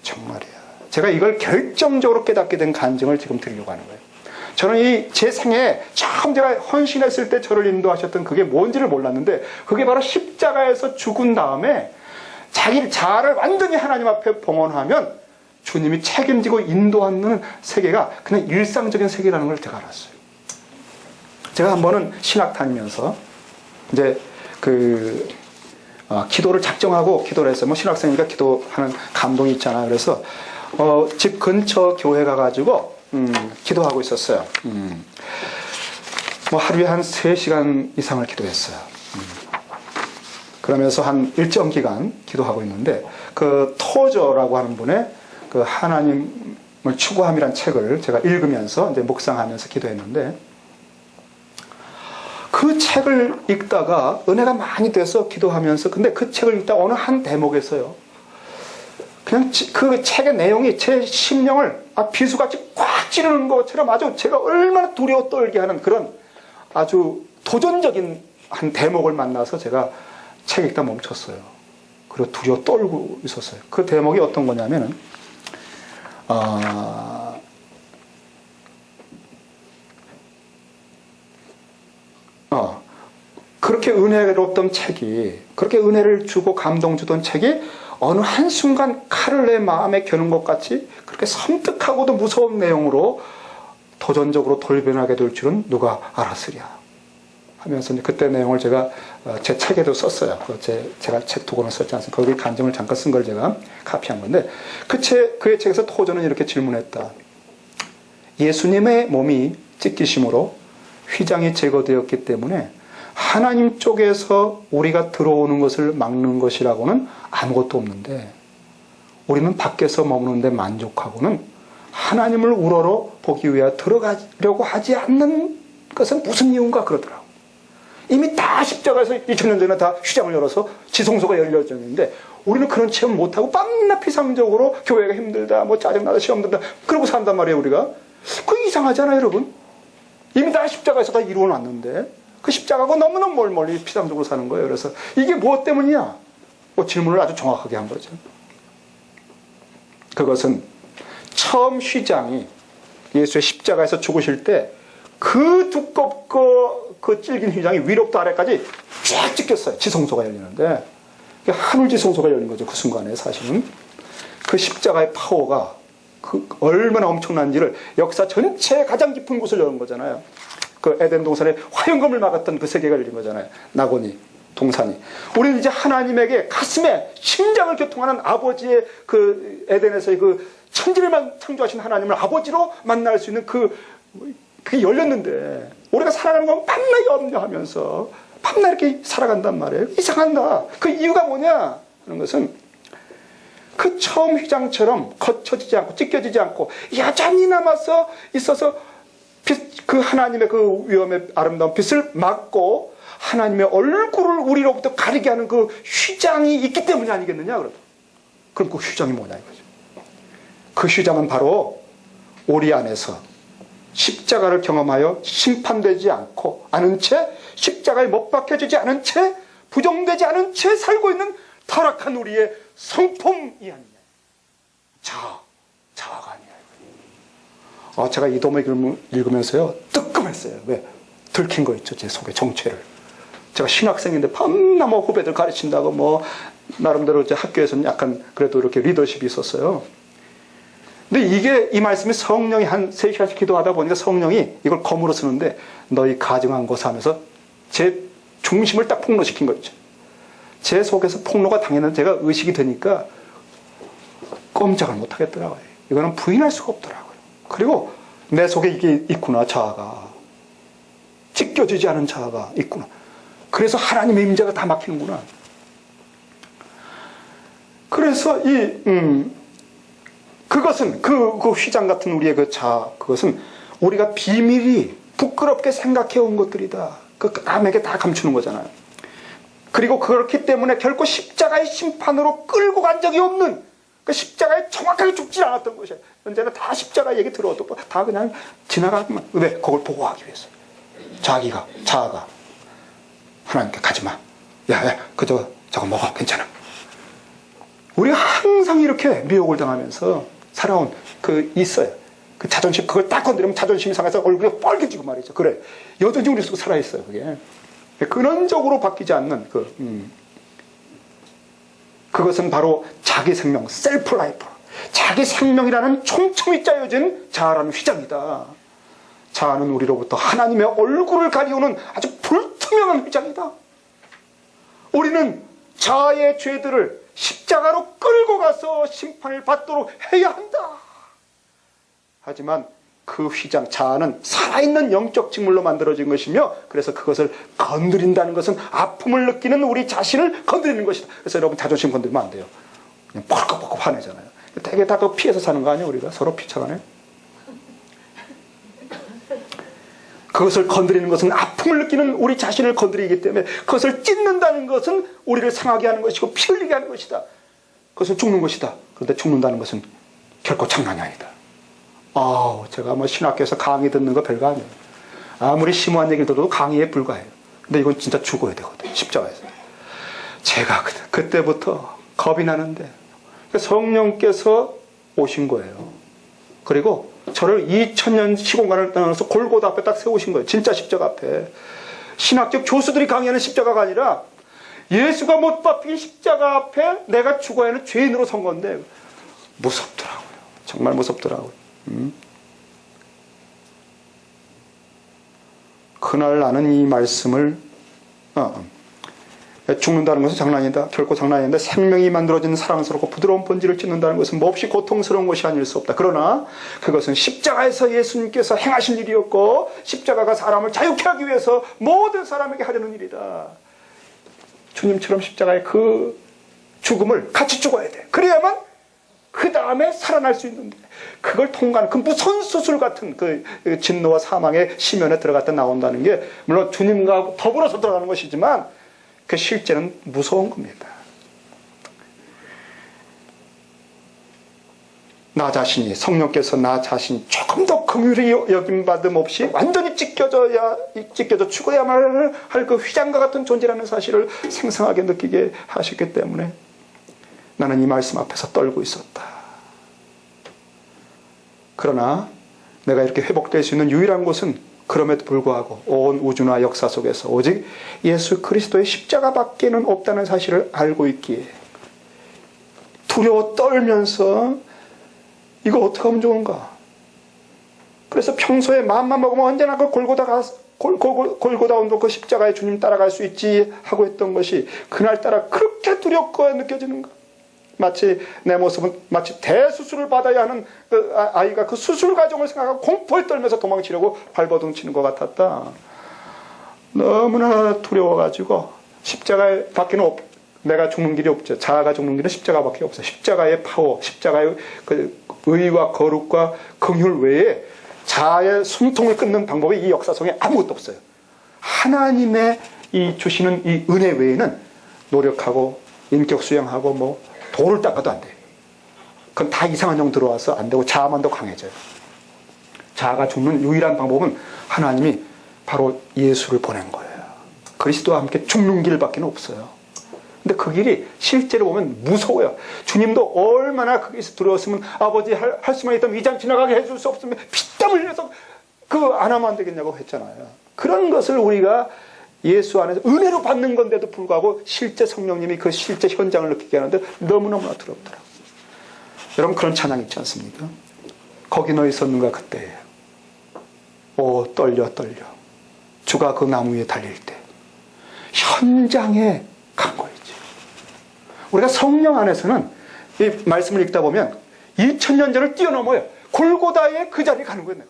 정말이야. 제가 이걸 결정적으로 깨닫게 된 간증을 지금 드리려고 하는 거예요. 저는 이 제 생에 처음 제가 헌신했을 때 저를 인도하셨던 그게 뭔지를 몰랐는데 그게 바로 십자가에서 죽은 다음에 자기 자아를 완전히 하나님 앞에 봉헌하면 주님이 책임지고 인도하는 세계가 그냥 일상적인 세계라는 걸 제가 알았어요. 제가 한 번은 신학 다니면서 이제 기도를 작정하고 기도를 했어요. 뭐 신학생이니까 기도하는 감동이 있잖아요. 그래서 집 근처 교회 가가지고 기도하고 있었어요. 뭐 하루에 한 3시간 이상을 기도했어요. 그러면서 한 일정 기간 기도하고 있는데 그 토저라고 하는 분의 그 하나님을 추구함이란 책을 제가 읽으면서 이제 묵상하면서 기도했는데 그 책을 읽다가 은혜가 많이 돼서 기도하면서 근데 그 책을 읽다 어느 한 대목에서요. 그냥 그 책의 내용이 제 심령을 비수같이 꽉 찌르는 것처럼 아주 제가 얼마나 두려워 떨게 하는 그런 아주 도전적인 한 대목을 만나서 제가 책 읽다 멈췄어요. 그리고 두려워 떨고 있었어요. 그 대목이 어떤 거냐면은 그렇게 은혜롭던 책이, 그렇게 은혜를 주고 감동 주던 책이 어느 한순간 칼을 내 마음에 겨눈 것 같이 그렇게 섬뜩하고도 무서운 내용으로 도전적으로 돌변하게 될 줄은 누가 알았으랴 하면서 그때 내용을 제가 제 책에도 썼어요. 제가 책 두 권을 썼지 않습니까? 거기 간증을 잠깐 쓴 걸 제가 카피한 건데 그의 책에서 토저는 이렇게 질문했다. 예수님의 몸이 찢기심으로 휘장이 제거되었기 때문에 하나님 쪽에서 우리가 들어오는 것을 막는 것이라고는 아무것도 없는데 우리는 밖에서 머무는데 만족하고는 하나님을 우러러 보기 위해 들어가려고 하지 않는 것은 무슨 이유인가 그러더라고요. 이미 다 십자가에서 2000년 전에 다 휘장을 열어서 지성소가 열려졌는데 우리는 그런 체험 못하고 밤낮 피상적으로 교회가 힘들다, 뭐 짜증나다, 시험 든다 그러고 산단 말이에요. 우리가. 그거 이상하잖아요 여러분. 이미 다 십자가에서 다 이루어놨는데 그 십자가가 너무너무 멀리 피상적으로 사는 거예요. 그래서 이게 무엇 때문이냐? 질문을 아주 정확하게 한 거죠. 그것은 처음 휘장이 예수의 십자가에서 죽으실 때 그 두껍고 그 찔긴 휘장이 위로부터 아래까지 쫙 찢겼어요. 지성소가 열리는데 하늘 지성소가 열린 거죠. 그 순간에 사실은 그 십자가의 파워가 그 얼마나 엄청난지를 역사 전체의 가장 깊은 곳을 여는 거잖아요. 그 에덴 동산에 화영검을 막았던 그 세계가 열린 거잖아요. 낙원이, 동산이. 우리는 이제 하나님에게 가슴에 심장을 교통하는 아버지의 그 에덴에서의 그 천지를 창조하신 하나님을 아버지로 만날 수 있는 그게 열렸는데 우리가 살아가는 건 밤낮 염려하면서 밤낮 이렇게 살아간단 말이에요. 이상한다. 그 이유가 뭐냐 하는 것은 그 처음 휘장처럼 거쳐지지 않고 찢겨지지 않고 여전히 남아서 있어서 그 하나님의 그 위엄의 아름다운 빛을 막고 하나님의 얼굴을 우리로부터 가리게 하는 그 휘장이 있기 때문이 아니겠느냐. 그럼 그 휘장이 뭐냐 이거죠. 그 휘장은 바로 우리 안에서 십자가를 경험하여 심판되지 않고 않은 채, 십자가에 못 박혀지지 않은 채, 부정되지 않은 채 살고 있는 타락한 우리의 성품이 아니냐. 자아가 아니야. 제가 이 도움을 읽으면서요 뜨끔했어요. 왜? 들킨 거 있죠, 제 속에 정체를. 제가 신학생인데 밤낮 후배들 가르친다고 나름대로 이제 학교에서는 약간 그래도 이렇게 리더십이 있었어요. 근데 이게 이 말씀이 성령이 한 3시간씩 기도하다 보니까 성령이 이걸 검으로 쓰는데 너희 가증한 것을 하면서 제 중심을 딱 폭로시킨 거 있죠. 제 속에서 폭로가 당했는데 제가 의식이 되니까 꼼짝을 못 하겠더라고요. 이거는 부인할 수가 없더라고요. 그리고 내 속에 이게 있구나, 자아가. 찢겨지지 않은 자아가 있구나. 그래서 하나님의 임재가 다 막히는구나. 그래서 그것은 그 휘장 같은 우리의 그 자아, 그것은 우리가 비밀이 부끄럽게 생각해 온 것들이다. 그 남에게 다 감추는 거잖아요. 그리고 그렇기 때문에 결코 십자가의 심판으로 끌고 간 적이 없는, 그 십자가에 정확하게 죽지 않았던 것이에요. 현재는 다 십자가 얘기 들어도 다 그냥 지나가기만. 왜? 그걸 보호하기 위해서. 자아가 하나님께 가지마. 야, 저거 먹어. 괜찮아. 우리가 항상 이렇게 미혹을 당하면서 살아온 있어요. 그 자존심, 그걸 딱 건드리면 자존심이 상해서 얼굴이 빨개지고 말이죠. 그래. 여전히 우리 속에 살아있어요, 그게. 근원적으로 바뀌지 않는 그것은 바로 자기 생명, 셀프 라이프. 자기 생명이라는 촘촘히 짜여진 자아라는 휘장이다. 자아는 우리로부터 하나님의 얼굴을 가리우는 아주 불투명한 휘장이다. 우리는 자아의 죄들을 십자가로 끌고 가서 심판을 받도록 해야 한다. 하지만 그 휘장, 자아는 살아있는 영적 직물로 만들어진 것이며, 그래서 그것을 건드린다는 것은 아픔을 느끼는 우리 자신을 건드리는 것이다. 그래서 여러분 자존심 건드리면 안 돼요. 그냥 펄컥펄컥 화내잖아요. 되게 다 그거 피해서 사는 거 아니에요, 우리가? 서로 피쳐가네. 그것을 건드리는 것은 아픔을 느끼는 우리 자신을 건드리기 때문에, 그것을 찢는다는 것은 우리를 상하게 하는 것이고 피 흘리게 하는 것이다. 그것은 죽는 것이다. 그런데 죽는다는 것은 결코 장난이 아니다. 제가 신학교에서 강의 듣는 거 별거 아니에요. 아무리 심오한 얘기를 들어도 강의에 불과해요. 근데 이건 진짜 죽어야 되거든요, 십자가에서. 제가 그때부터 겁이 나는데 성령께서 오신 거예요. 그리고 저를 2000년 시공간을 떠나서 골고다 앞에 딱 세우신 거예요. 진짜 십자가 앞에. 신학적 교수들이 강의하는 십자가가 아니라 예수가 못 박힌 십자가 앞에 내가 죽어야 하는 죄인으로 선 건데 무섭더라고요. 정말 무섭더라고요. 그날 나는 이 말씀을 죽는다는 것은 장난이다. 결코 장난이 아닌데 생명이 만들어진 사랑스럽고 부드러운 본질을 찢는다는 것은 몹시 고통스러운 것이 아닐 수 없다. 그러나 그것은 십자가에서 예수님께서 행하신 일이었고, 십자가가 사람을 자유케 하기 위해서 모든 사람에게 하려는 일이다. 주님처럼 십자가의 그 죽음을 같이 죽어야 돼. 그래야만 그 다음에 살아날 수 있는데, 그걸 통과하는 그 무선 수술 같은 그 진노와 사망의 심연에 들어갔다 나온다는 게, 물론 주님과 더불어서 들어가는 것이지만 그 실제는 무서운 겁니다. 나 자신이, 성령께서 나 자신 조금 더 긍휼히 여김받음 없이 완전히 찢겨져 죽어야만 할 그 휘장과 같은 존재라는 사실을 생생하게 느끼게 하셨기 때문에 나는 이 말씀 앞에서 떨고 있었다. 그러나 내가 이렇게 회복될 수 있는 유일한 곳은 그럼에도 불구하고 온 우주나 역사 속에서 오직 예수 그리스도의 십자가밖에는 없다는 사실을 알고 있기에 두려워 떨면서 이거 어떻게 하면 좋은가? 그래서 평소에 마음만 먹으면 언제나 그 골고다 온도 그 십자가의 주님 따라갈 수 있지 하고 했던 것이 그날따라 그렇게 두렵고 느껴지는가? 마치 내 모습은 마치 대수술을 받아야 하는 그 아이가 그 수술 과정을 생각하고 공포에 떨면서 도망치려고 발버둥 치는 것 같았다. 너무나 두려워가지고 십자가 밖에는 내가 죽는 길이 없죠. 자아가 죽는 길은 십자가밖에 없어요. 십자가의 파워, 십자가의 그 의와 거룩과 긍휼 외에 자아의 숨통을 끊는 방법이 이 역사 속에 아무것도 없어요. 하나님의 이 주시는 이 은혜 외에는 노력하고 인격 수양하고 뭐 돌을 닦아도 안 돼요. 그건 다 이상한 영 들어와서 안 되고 자아만 더 강해져요. 자아가 죽는 유일한 방법은 하나님이 바로 예수를 보낸 거예요. 그리스도와 함께 죽는 길밖에 없어요. 근데 그 길이 실제로 보면 무서워요. 주님도 얼마나 거기서 두려웠으면 아버지 할 수만 있다면 이 장 지나가게 해줄 수 없으면 피땀 흘려서 그거 안 하면 안 되겠냐고 했잖아요. 그런 것을 우리가 예수 안에서 은혜로 받는 건데도 불구하고 실제 성령님이 그 실제 현장을 느끼게 하는데 너무너무나 두렵더라고요. 여러분 그런 찬양 있지 않습니까? 거기 너 있었는가 그때예요. 오 떨려 주가 그 나무 위에 달릴 때 현장에 간 거이지. 우리가 성령 안에서는 이 말씀을 읽다 보면 2000년 전을 뛰어넘어요. 골고다의 그 자리에 가는 거예요.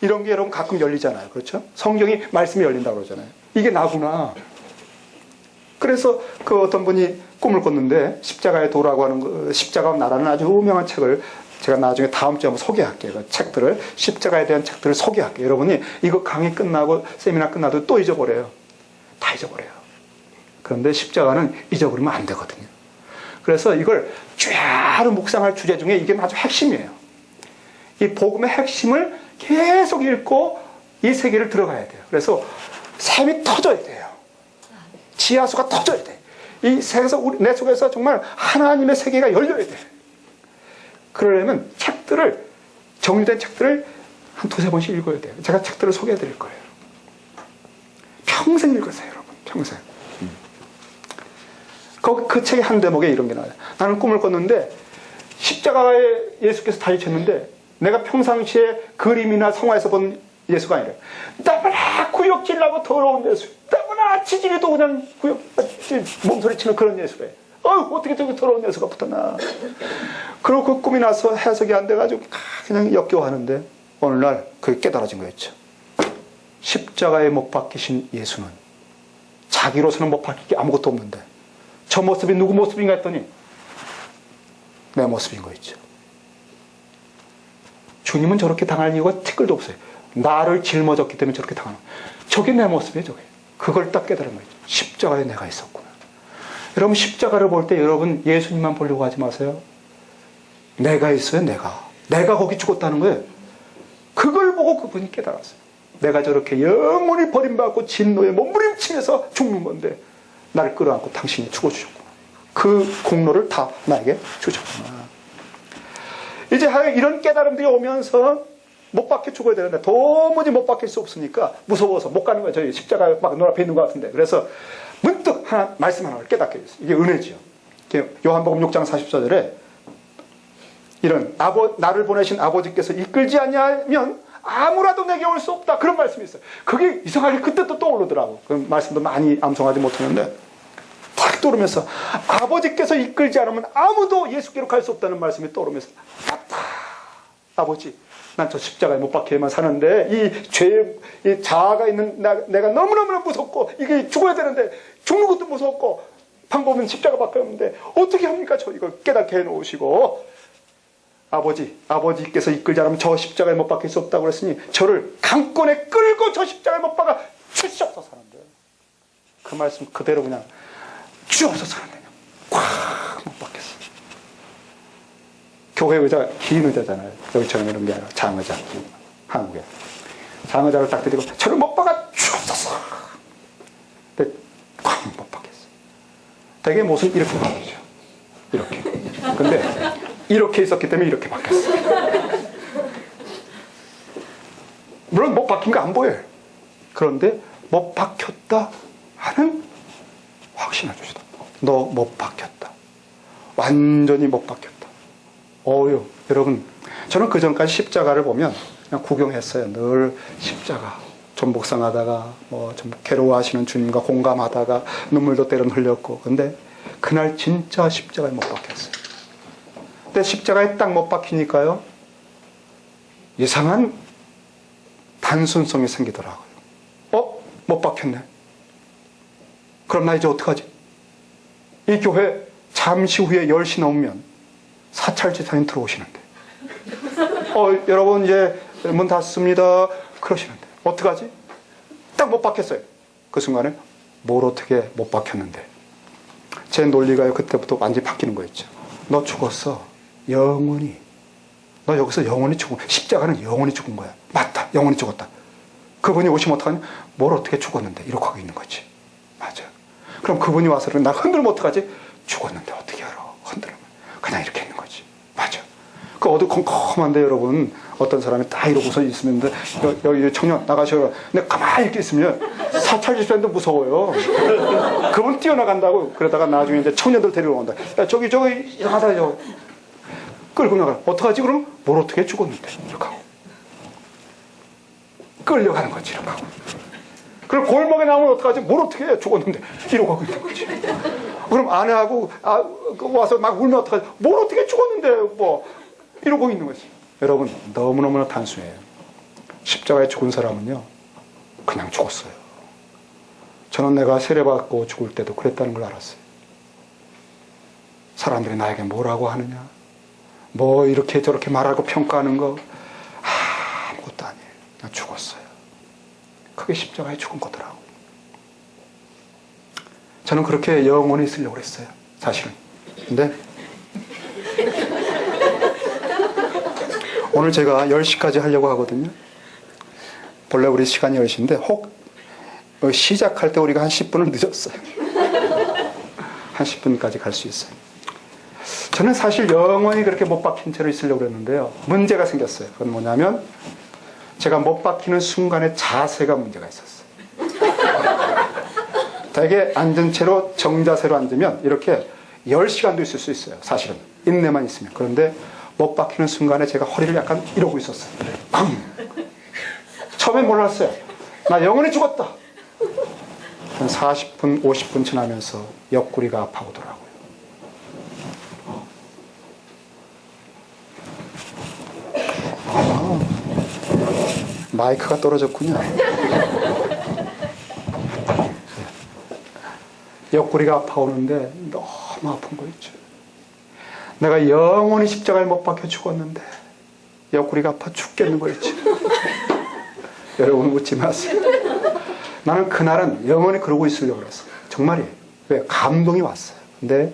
이런 게 여러분 가끔 열리잖아요. 그렇죠? 성경이 말씀이 열린다고 그러잖아요. 이게 나구나. 그래서 그 어떤 분이 꿈을 꿨는데 십자가의 도라고 하는 거, 십자가와 나라는 아주 유명한 책을 제가 나중에 다음 주에 한번 소개할게요. 그 책들을, 십자가에 대한 책들을 소개할게요. 여러분이 이거 강의 끝나고 세미나 끝나도 또 잊어버려요. 다 잊어버려요. 그런데 십자가는 잊어버리면 안 되거든요. 그래서 이걸 쫙 묵상할 주제 중에 이게 아주 핵심이에요. 이 복음의 핵심을 계속 읽고 이 세계를 들어가야 돼요. 그래서 샘이 터져야 돼요. 지하수가 터져야 돼. 이 세계에서 내 속에서 정말 하나님의 세계가 열려야 돼. 그러려면 책들을, 정리된 책들을 한 두세 번씩 읽어야 돼요. 제가 책들을 소개해 드릴 거예요. 평생 읽으세요, 여러분. 평생. 그 책의 한 대목에 이런 게 나와요. 나는 꿈을 꿨는데 십자가에 예수께서 달리셨는데 내가 평상시에 그림이나 성화에서 본 예수가 아니라 너무나 구역질나고 더러운 예수, 너무나 지지리도 그냥 몸소리 치는 그런 예수래. 어떻게 저기 더러운 예수가 붙었나. 그리고 그 꿈이 나서 해석이 안 돼가지고 그냥 역겨워하는데 어느 날 그게 깨달아진 거였죠. 십자가에 못 박히신 예수는 자기로서는 못 박힐 게 아무것도 없는데 저 모습이 누구 모습인가 했더니 내 모습인 거 있죠. 주님은 저렇게 당할 이유가 티끌도 없어요. 나를 짊어졌기 때문에 저렇게 당하는 거예요. 저게 내 모습이에요. 저게. 그걸 딱 깨달은 거죠. 십자가에 내가 있었구나. 여러분 십자가를 볼 때 여러분 예수님만 보려고 하지 마세요. 내가 있어요. 내가 거기 죽었다는 거예요. 그걸 보고 그분이 깨달았어요. 내가 저렇게 영원히 버림받고 진노에 몸부림치면서 죽는 건데 나를 끌어안고 당신이 죽어주셨구나. 그 공로를 다 나에게 주셨구나. 이제 이런 깨달음들이 오면서 못 박혀 죽어야 되는데 도무지 못 박힐 수 없으니까 무서워서 못 가는 거예요. 저희 십자가 막 눈앞에 있는 것 같은데. 그래서 문득 말씀 하나를 깨닫게 됐어요. 이게 은혜지요. 요한복음 6장 44절에 이런 나를 보내신 아버지께서 이끌지 않냐면 아무라도 내게 올 수 없다. 그런 말씀이 있어요. 그게 이상하게 그때 또 떠오르더라고. 그 말씀도 많이 암송하지 못하는데 탁 떠오르면서 아버지께서 이끌지 않으면 아무도 예수께로 갈 수 없다는 말씀이 떠오르면서 맞다. 아버지, 난 저 십자가에 못 박혀만 사는데 이 자아가 있는 내가 너무너무 무섭고 이게 죽어야 되는데 죽는 것도 무섭고 방법은 십자가밖에 없는데 어떻게 합니까? 저 이걸 깨닫게 해놓으시고 아버지께서 이끌지 않으면 저 십자가에 못 박힐 수 없다고 그랬으니 저를 강권에 끌고 저 십자가에 못 박아 주시옵소서 하는데 그 말씀 그대로 그냥 주옵소서 하는데 꽉 못 박혔어. 교회 의자 긴 의자잖아요. 여기처럼 이런 게 아니라 장의자. 한국에 장의자를 딱 드리고 저를 못 박아 주옵소서. 근데 꽉 못 박혔어. 되게 모습 이렇게 바뀌죠. 이렇게. 근데 이렇게 있었기 때문에 이렇게 바뀌었어. 물론 못 박힌 거 안 보여요. 그런데 못 박혔다 하는 확신을 주시다. 너 못 박혔다. 완전히 못 박혔다. 여러분, 저는 그 전까지 십자가를 보면 그냥 구경했어요. 늘 십자가. 좀 묵상하다가 좀 괴로워하시는 주님과 공감하다가 눈물도 때론 흘렸고. 근데 그날 진짜 십자가에 못 박혔어요. 근데 십자가에 딱 못 박히니까요, 이상한 단순성이 생기더라고요. 못 박혔네. 그럼 나 이제 어떡하지? 이 교회 잠시 후에 10시 넘으면 사찰지사님 들어오시는데, 여러분 이제 문 닫습니다. 그러시는데 어떡하지? 딱 못 박혔어요. 그 순간에 뭘 어떻게 못 박혔는데, 제 논리가요 그때부터 완전히 바뀌는 거였죠. 너 죽었어. 영원히. 너 여기서 영원히 죽은 거야. 십자가는 영원히 죽은 거야. 맞다. 영원히 죽었다. 그분이 오시면 어떡하냐? 뭘 어떻게 죽었는데? 이렇게 하고 있는 거지. 맞아. 그럼 그분이 와서 나 흔들면 어떡하지? 죽었는데 어떻게 알아? 흔들면. 그냥 이렇게 있는 거지. 맞아. 그 어두컴컴한데 여러분, 어떤 사람이 딱 이러고서 있으면, 여기 청년 나가셔. 근데 가만히 이렇게 있으면 사찰집사님도 무서워요. 그분 뛰어나간다고. 그러다가 나중에 이제 청년들 데리러 온다. 야, 저기 이상하다. 끌고 나가. 어떡하지? 그럼 뭘 어떻게 죽었는데? 이렇게 하고. 끌려가는 거지. 이렇게 하고. 그럼 골목에 나오면 어떡하지? 뭘 어떻게 해? 죽었는데. 이러고 하고 있는 거지. 그럼 아내하고 와서 막 울면 어떡하지? 뭘 어떻게 죽었는데? 이러고 있는 거지. 여러분, 너무너무나 단순해요. 십자가에 죽은 사람은요, 그냥 죽었어요. 저는 내가 세례받고 죽을 때도 그랬다는 걸 알았어요. 사람들이 나에게 뭐라고 하느냐, 뭐 이렇게 저렇게 말하고 평가하는 거 아무것도 아니에요. 그냥 죽었어요. 그게 십자가에 죽은 거더라고. 저는 그렇게 영원히 있으려고 했어요, 사실은. 근데 오늘 제가 10시까지 하려고 하거든요. 본래 우리 시간이 10시인데 혹 시작할 때 우리가 한 10분을 늦었어요. 한 10분까지 갈 수 있어요. 저는 사실 영원히 그렇게 못 박힌 채로 있으려고 했는데요, 문제가 생겼어요. 그건 뭐냐면, 제가 못 박히는 순간에 자세가 문제가 있었어요. 되게 앉은 채로 정자세로 앉으면 이렇게 10시간도 있을 수 있어요, 사실은. 인내만 있으면. 그런데 못 박히는 순간에 제가 허리를 약간 이러고 있었어요. 처음엔 몰랐어요. 나 영원히 죽었다. 한 40분, 50분 지나면서 옆구리가 아파오더라고요. 마이크가 떨어졌군요. 옆구리가 아파오는데 너무 아픈 거 있죠. 내가 영원히 십자가에 못 박혀 죽었는데 옆구리가 아파 죽겠는 거 있죠. 여러분 웃지 마세요. 나는 그날은 영원히 그러고 있으려고 그랬어요. 정말이에요. 왜? 감동이 왔어요. 근데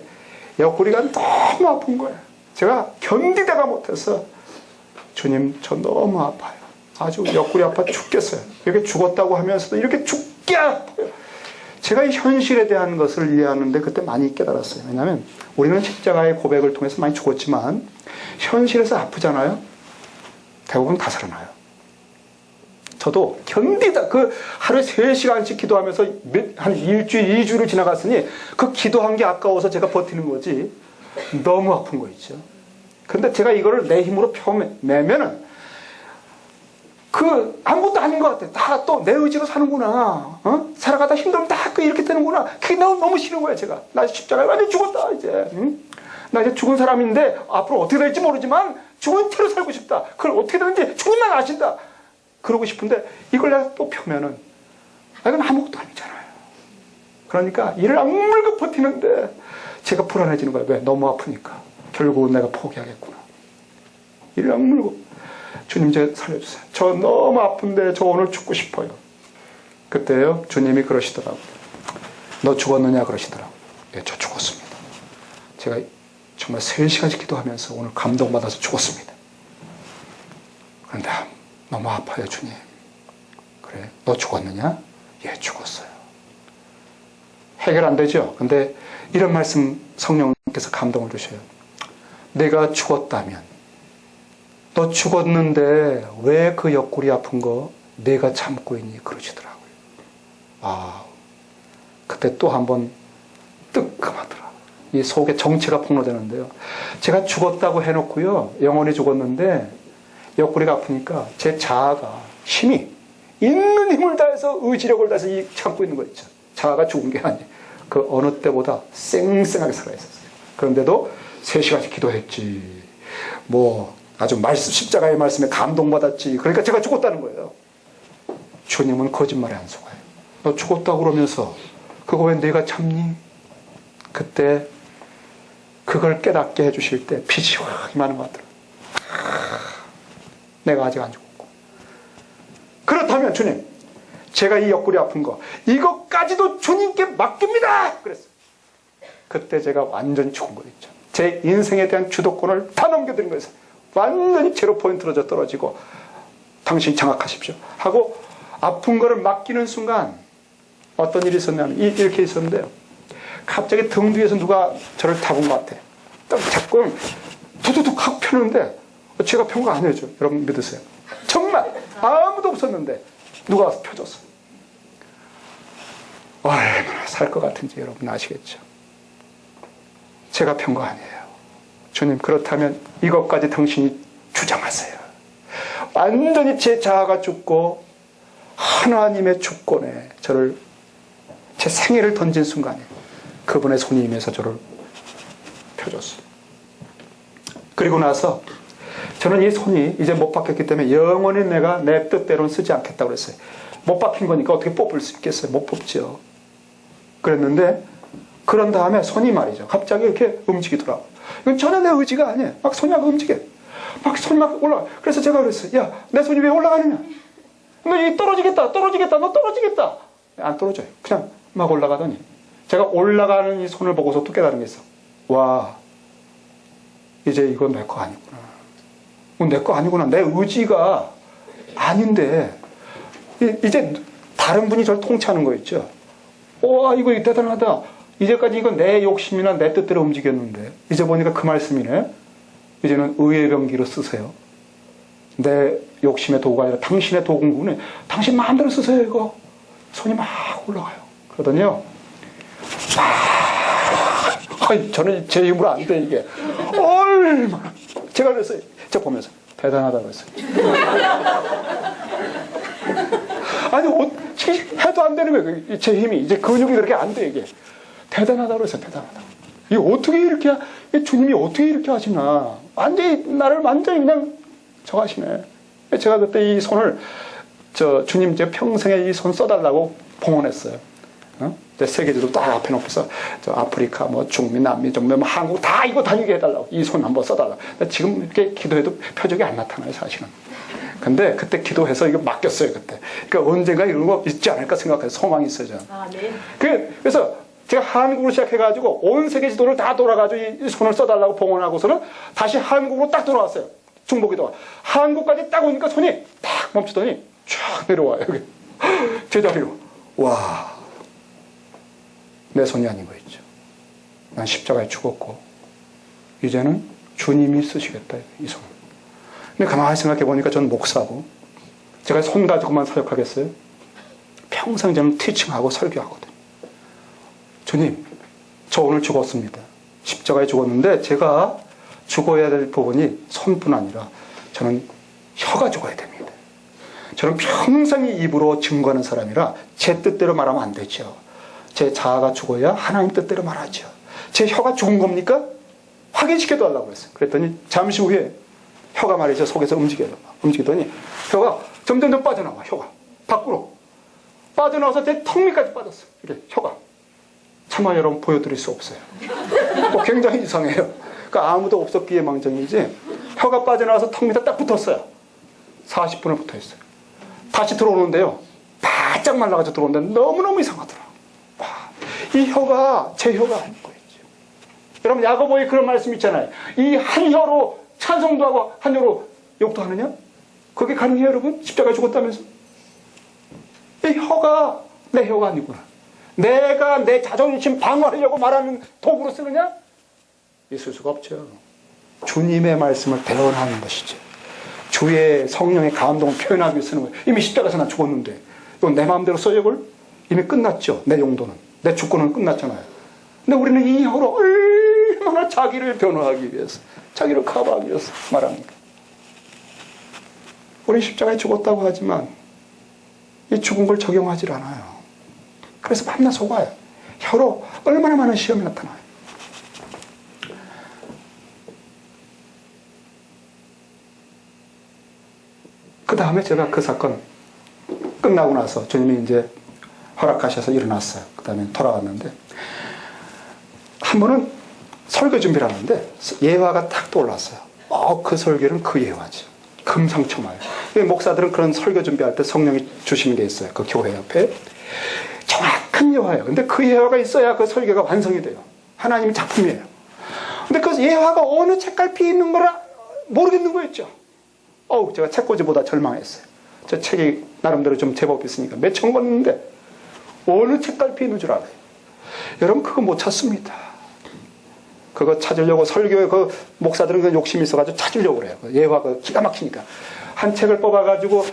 옆구리가 너무 아픈 거예요. 제가 견디다가 못해서, 주님, 저 너무 아파요. 아주 옆구리 아파 죽겠어요. 이렇게 죽었다고 하면서도 이렇게 죽게 아파요. 제가 이 현실에 대한 것을 이해하는데 그때 많이 깨달았어요. 왜냐하면 우리는 십자가의 고백을 통해서 많이 죽었지만 현실에서 아프잖아요. 대부분 다 살아나요. 저도 견디다 하루에 3시간씩 기도하면서 한 일주일, 2주를 지나갔으니 그 기도한 게 아까워서 제가 버티는 거지, 너무 아픈 거 있죠. 근데 제가 이거를 내 힘으로 펴내면은 아무것도 아닌 것 같아. 다 또 내 의지로 사는구나. 살아가다 힘들면 다 이렇게 되는구나. 그게 너무 싫은 거야, 제가. 나 십자가에 완전 죽었다, 이제. 나 이제 죽은 사람인데 앞으로 어떻게 될지 모르지만 죽은 채로 살고 싶다. 그걸 어떻게 되는지 주님만 아신다. 그러고 싶은데 이걸 내가 또 펴면은, 이건 아무것도 아니잖아요. 그러니까 이를 악물고 버티는데 제가 불안해지는 거예요. 왜? 너무 아프니까. 결국은 내가 포기하겠구나. 이를 악물고, 주님 제 살려주세요. 저 너무 아픈데 저 오늘 죽고 싶어요. 그때요, 주님이 그러시더라고요. 너 죽었느냐 그러시더라고요. 예, 저 죽었습니다. 제가 정말 3시간씩 기도하면서 오늘 감동받아서 죽었습니다. 그런데 너무 아파요, 주님. 그래, 너 죽었느냐? 예, 죽었어요. 해결 안 되죠? 근데 이런 말씀 성령께서 감동을 주셔요. 내가 죽었다면, 너 죽었는데 왜 그 옆구리 아픈 거 내가 참고 있니? 그러시더라고요. 그때 또 한번 뜨끔하더라고요. 이 속에 정체가 폭로되는데요. 제가 죽었다고 해놓고요, 영원히 죽었는데 옆구리가 아프니까 제 자아가 힘이 있는 힘을 다해서, 의지력을 다해서 참고 있는 거 있죠. 자아가 죽은 게 아니에요. 그 어느 때보다 쌩쌩하게 살아있었어요. 그런데도 3시간씩 기도했지. 아주 십자가의 말씀에 감동받았지. 그러니까 제가 죽었다는 거예요. 주님은 거짓말에 안 속아요. 너 너 죽었다고 그러면서 그거 왜 내가 참니? 그때 그걸 깨닫게 해주실 때 빛이 확 임하는 것 같더라. 내가 아직 안 죽었고. 그렇다면 주님, 제가 이 옆구리 아픈 거 이것까지도 주님께 맡깁니다. 그랬어요. 그때 제가 완전히 죽은 거 있죠. 제 인생에 대한 주도권을 다 넘겨드린 거예요. 완전히 제로 포인트로 떨어지고 당신 장악하십시오 하고 아픈 거를 맡기는 순간 어떤 일이 있었냐면 이렇게 있었는데요. 갑자기 등 뒤에서 누가 저를 잡은 것 같아. 딱 잡고 두두둑 하고 펴는데 제가 편 거 아니에요. 여러분 믿으세요. 정말 아무도 없었는데 누가 와서 펴줬어. 얼마나 살 것 같은지 여러분 아시겠죠? 제가 편 거 아니에요. 주님, 그렇다면 이것까지 당신이 주장하세요. 완전히 제 자아가 죽고 하나님의 주권에 저를, 제 생애를 던진 순간에 그분의 손이 임해서 저를 펴줬어요. 그리고 나서 저는 이 손이 이제 못 박혔기 때문에 영원히 내가 내 뜻대로는 쓰지 않겠다고 그랬어요. 못 박힌 거니까 어떻게 뽑을 수 있겠어요? 못 뽑죠. 그랬는데 그런 다음에 손이 말이죠. 갑자기 이렇게 움직이더라고요. 이건 전혀 내 의지가 아니에요. 막 손이 막 움직여. 막 손이 막 올라가. 그래서 제가 그랬어요. 야, 내 손이 왜 올라가느냐? 너 이 떨어지겠다. 너 떨어지겠다. 안 떨어져요. 그냥 막 올라가더니 제가 올라가는 이 손을 보고서 또 깨달은 게 있어. 와, 이제 이건 내 거 아니구나. 내 거 아니구나. 내 의지가 아닌데 이제 다른 분이 저를 통치하는 거 있죠. 와, 이거 대단하다. 이제까지 이건 내 욕심이나 내 뜻대로 움직였는데 이제 보니까 그 말씀이네. 이제는 의의 병기로 쓰세요. 내 욕심의 도구가 아니라 당신의 도구는 당신 마음대로 쓰세요. 이거 손이 막 올라가요. 그러더니요, 저는 제 힘으로 안 돼. 이게 얼마나 제가 그랬어요. 제가 보면서 대단하다고 했어요. 아니 어떻게 해도 안 되는 거예요. 제 힘이 이제 근육이 그렇게 안 돼. 이게 대단하다고 했어요. 대단하다. 이 어떻게 이렇게, 주님이 어떻게 이렇게 하시나. 완전히 나를 완전히 그냥 저거 하시네. 제가 그때 이 손을 주님 제 평생에 이 손 써달라고 봉헌했어요. 세계지도 딱 앞에 놓고서 아프리카, 뭐 중미, 남미, 뭐 한국 다 이거 다니게 해달라고. 이 손 한번 써달라고. 지금 이렇게 기도해도 표적이 안 나타나요, 사실은. 근데 그때 기도해서 이거 맡겼어요, 그때. 그러니까 언젠가 이런 거 있지 않을까 생각해서 소망이 있어요, 저는. 아, 네. 그래서 제가 한국으로 시작해가지고 온 세계 지도를 다 돌아가지고 이 손을 써달라고 봉헌하고서는 다시 한국으로 딱 돌아왔어요. 중보기도가. 한국까지 딱 오니까 손이 딱 멈추더니 쫙 내려와요, 여기. 제자리로. 와. 내 손이 아닌 거 있죠. 난 십자가에 죽었고 이제는 주님이 쓰시겠다, 이 손. 근데 가만히 생각해 보니까 전 목사고 제가 손 가지고만 사역하겠어요? 평생 저는 티칭하고 설교하거든요. 주님, 저 오늘 죽었습니다. 십자가에 죽었는데 제가 죽어야 될 부분이 손뿐 아니라 저는 혀가 죽어야 됩니다. 저는 평생 입으로 증거하는 사람이라 제 뜻대로 말하면 안 되죠. 제 자아가 죽어야 하나님 뜻대로 말하죠. 제 혀가 죽은 겁니까? 확인시켜달라고 그랬어요. 그랬더니 잠시 후에 혀가 말이죠. 속에서 움직이더니 혀가 점점 빠져나와. 혀가 밖으로 빠져나와서 제 턱 밑까지 빠졌어요. 이렇게 혀가. 차마 여러분 보여드릴 수 없어요. 굉장히 이상해요. 그러니까 아무도 없었기에 망정이지 혀가 빠져나와서 턱 밑에 딱 붙었어요. 40분을 붙어있어요. 다시 들어오는데요, 바짝 말라가지고 들어오는데 너무너무 이상하더라. 이 혀가 제 혀가 아닌 거였죠. 여러분 야고보에 그런 말씀 있잖아요. 이 한 혀로 찬송도 하고 한 혀로 욕도 하느냐? 그게 가능해요, 여러분? 십자가에 죽었다면서? 이 혀가 내 혀가 아니구나. 내가 내 자존심 방어하려고 말하는 도구로 쓰느냐? 있을 수가 없죠. 주님의 말씀을 대언하는 것이죠. 주의 성령의 감동을 표현하기 위해 쓰는 거예요. 이미 십자가에서 난 죽었는데 이건 내 마음대로 써역을 이미 끝났죠. 내 용도는. 내 주권은 끝났잖아요. 근데 우리는 이 혀로 얼마나 자기를 변호하기 위해서, 자기를 커버하기 위해서 말합니까? 우리 십자가에 죽었다고 하지만 이 죽은 걸 적용하지 않아요. 그래서 밤낮 속아요. 혀로 얼마나 많은 시험이 나타나요. 그 다음에 제가 그 사건 끝나고 나서 주님이 이제 허락하셔서 일어났어요. 그 다음에 돌아왔는데, 한 번은 설교 준비를 하는데 예화가 탁 떠올랐어요. 그 설교는 그 예화죠. 금상첨화예요. 목사들은 그런 설교 준비할 때 성령이 주시는 게 있어요. 그 교회 옆에. 정확한 예화예요. 근데 그 예화가 있어야 그 설교가 완성이 돼요. 하나님의 작품이에요. 근데 그 예화가 어느 책갈피에 있는 거라 모르겠는 거였죠. 제가 책꽂이보다 절망했어요. 저 책이 나름대로 좀 제법 있으니까 몇 천 권인데 어느 책갈피에 있는 줄 알아요. 여러분 그거 못 찾습니다. 그거 찾으려고 설교에 그 목사들은 그 욕심이 있어가지고 찾으려고 그래요. 예화가 기가 막히니까 한 책을 뽑아가지고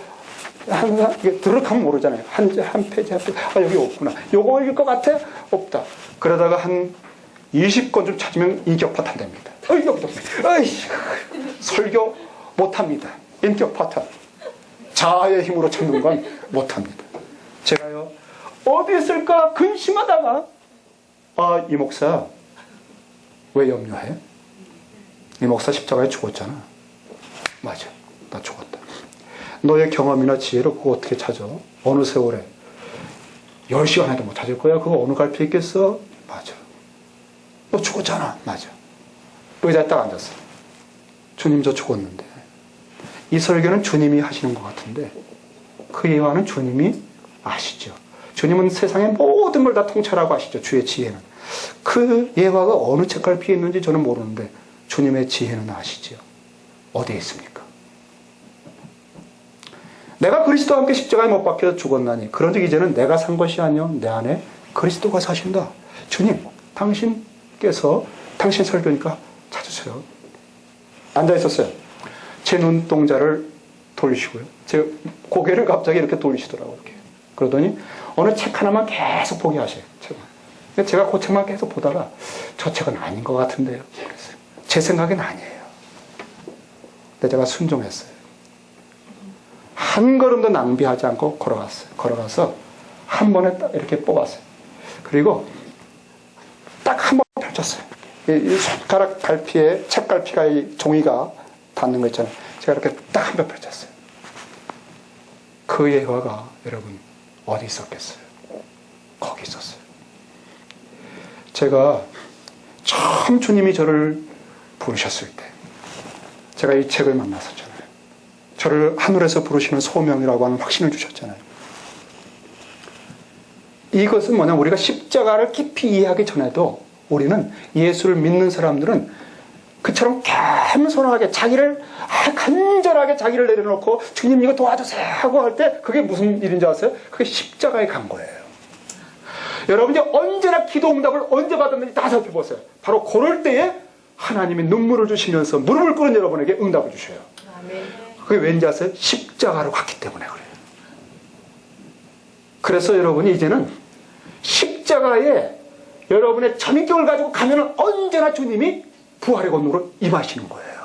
이게 드르륵하면 모르잖아요. 한 페이지 한 페이지 여기 없구나. 요거일 것 같아? 없다. 그러다가 한 20권 좀 찾으면 인격 파탄됩니다. 여기도 설교 못합니다. 인격 파탄. 자아의 힘으로 찾는 건 못합니다. 제가요 어디 있을까 근심하다가 이 목사 왜 염려해? 이 목사 십자가에 죽었잖아. 맞아, 나 죽었다. 너의 경험이나 지혜로 그거 어떻게 찾아? 어느 세월에 10시간 해도 못 찾을 거야. 그거 어느 갈피 있겠어? 맞아. 너 죽었잖아. 맞아. 의자에 딱 앉았어. 주님 저 죽었는데. 이 설교는 주님이 하시는 것 같은데 그 예화는 주님이 아시죠. 주님은 세상의 모든 걸 다 통찰하고 아시죠. 주의 지혜는. 그 예화가 어느 책갈피에 있는지 저는 모르는데 주님의 지혜는 아시죠. 어디에 있습니까? 내가 그리스도와 함께 십자가에 못 박혀 죽었나니 그런즉 이제는 내가 산 것이 아니요 내 안에 그리스도가 사신다. 주님, 당신께서 당신 설교니까 찾으세요. 앉아있었어요. 제 눈동자를 돌리시고요. 제 고개를 갑자기 이렇게 돌리시더라고요. 이렇게. 그러더니 어느 책 하나만 계속 보게 하셔요. 책만. 제가 그 책만 계속 보다가 저 책은 아닌 것 같은데요. 그랬어요. 제 생각엔 아니에요. 근데 제가 순종했어요. 한 걸음도 낭비하지 않고 걸어갔어요. 걸어가서 한 번에 딱 이렇게 뽑았어요. 그리고 딱 한 번 펼쳤어요. 이 손가락 갈피에 책 갈피가 이 종이가 닿는 거 있잖아요. 제가 이렇게 딱 한 번 펼쳤어요. 그 예화가 여러분 어디 있었겠어요? 거기 있었어요. 제가 처음 주님이 저를 부르셨을 때 제가 이 책을 만났었잖아요. 저를 하늘에서 부르시는 소명이라고 하는 확신을 주셨잖아요. 이것은 뭐냐, 우리가 십자가를 깊이 이해하기 전에도 우리는 예수를 믿는 사람들은 그처럼 겸손하게 자기를 간절하게 자기를 내려놓고 주님 이거 도와주세요 하고 할 때 그게 무슨 일인지 아세요? 그게 십자가에 간 거예요. 여러분이 언제나 기도 응답을 언제 받았는지 다 살펴보세요. 바로 그럴 때에 하나님이 눈물을 주시면서 무릎을 꿇은 여러분에게 응답을 주셔요. 그게 왠지 아세요? 십자가로 갔기 때문에 그래요. 그래서 여러분이 이제는 십자가에 여러분의 전인격을 가지고 가면 언제나 주님이 부활의 권능으로 임하시는 거예요.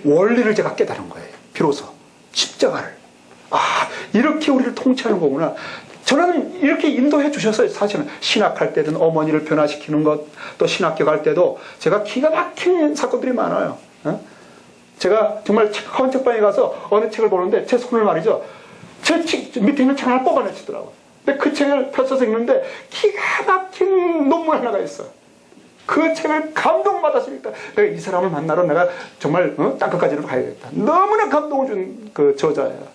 원리를 제가 깨달은 거예요. 비로소 십자가를. 이렇게 우리를 통치하는 거구나. 저는 이렇게 인도해 주셨어요. 사실은 신학할 때든 어머니를 변화시키는 것, 또 신학교 갈 때도 제가 기가 막힌 사건들이 많아요. 제가 정말 한 책방에 가서 어느 책을 보는데 제 손을 말이죠. 제 책 밑에 있는 책 하나 뽑아내시더라고요. 근데 그 책을 펼쳐서 읽는데 기가 막힌 논문 하나가 있어요. 그 책을 감동받아서 읽다. 이 사람을 만나러 내가 정말 땅끝까지로 가야겠다. 너무나 감동을 준 그 저자예요.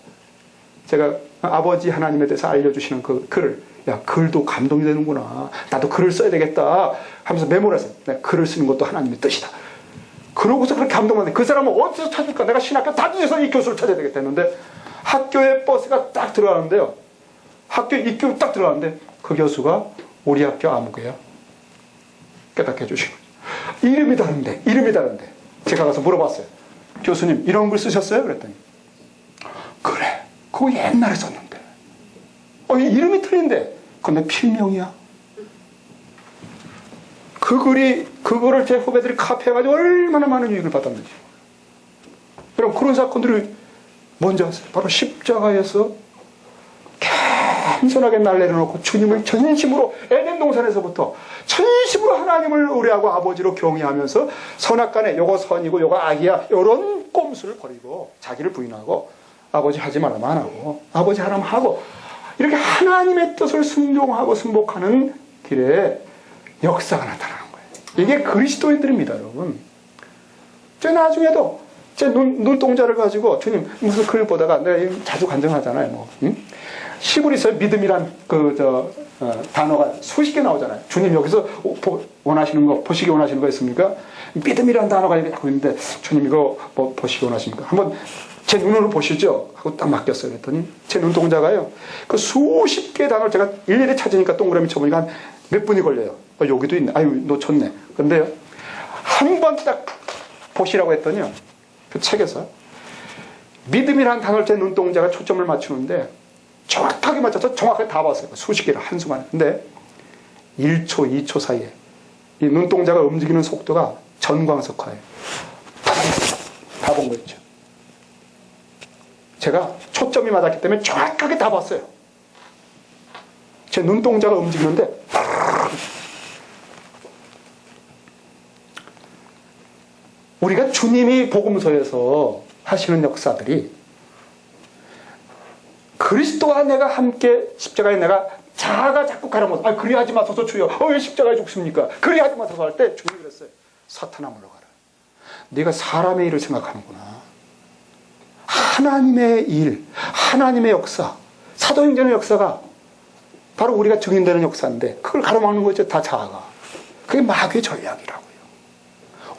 제가 아버지 하나님에 대해서 알려주시는 그 글을, 야, 글도 감동이 되는구나. 나도 글을 써야 되겠다 하면서 메모를 했어요. 내가 글을 쓰는 것도 하나님의 뜻이다. 그러고서 그렇게 감동받는데 그 사람은 어디서 찾을까? 내가 신학교 다 뒤에서 이 교수를 찾아야 되겠다 했는데 학교에 버스가 딱 들어가는데요. 학교 입구 딱 들어가는데 그 교수가 우리 학교 아무개야. 깨닫게 해주시고. 이름이 다른데. 제가 가서 물어봤어요. 교수님, 이런 글 쓰셨어요? 그랬더니. 그래. 그거 옛날에 썼는데. 이름이 틀린데. 그건 내 필명이야. 그거를 제 후배들이 카피해가지고 얼마나 많은 유익을 받았는지. 여러분, 그런 사건들이 뭔지 아세요? 바로 십자가에서 겸손하게 날 내려놓고 주님을 전심으로 에덴 동산에서부터 전심으로 하나님을 우리하고 아버지로 경외하면서 선악간에 요거 선이고 요거 악이야 이런 꼼수를 버리고 자기를 부인하고 아버지 하지 말라면 안 하고 아버지 하라면 하고 이렇게 하나님의 뜻을 순종하고 순복하는 길에 역사가 나타나는 거예요. 이게 그리스도인들입니다, 여러분. 제 나중에도 제 눈동자를 가지고 주님 무슨 그림 보다가 내가 자주 간증하잖아요. 뭐 시골에서 믿음이란 단어가 수십 개 나오잖아요. 주님 여기서 원하시는 거 보시기 원하시는 거 있습니까? 믿음이란 단어가 이렇게 하고 있는데 주님 이거 뭐 보시기 원하십니까? 한번 제 눈으로 보시죠 하고 딱 맡겼어요. 그랬더니 제 눈동자가요 그 수십 개의 단어를 제가 일일이 찾으니까 동그라미 쳐보니까 한 몇 분이 걸려요. 여기도 있네. 아유 놓쳤네. 근데요 한 번 딱 보시라고 했더니요 그 책에서 믿음이라는 단어를 제 눈동자가 초점을 맞추는데 정확하게 맞춰서 정확하게 다 봤어요. 수십 개를 한순간에. 근데 1초, 2초 사이에 이 눈동자가 움직이는 속도가 전광석화예요. 다 본 거 있죠. 제가 초점이 맞았기 때문에 정확하게 다 봤어요. 제 눈동자가 움직이는데 우리가 주님이 복음서에서 하시는 역사들이 그리스도와 내가 함께 십자가에 내가 자아가 자꾸 가라앉아서 그리하지 마소서 주여 왜 십자가에 죽습니까? 그리하지 마소서 할 때 주님이 그랬어요. 사탄아 물러가라. 네가 사람의 일을 생각하는구나. 하나님의 일, 하나님의 역사, 사도행전의 역사가 바로 우리가 증인되는 역사인데 그걸 가로막는 거죠. 다 자아가. 그게 마귀의 전략이라고요.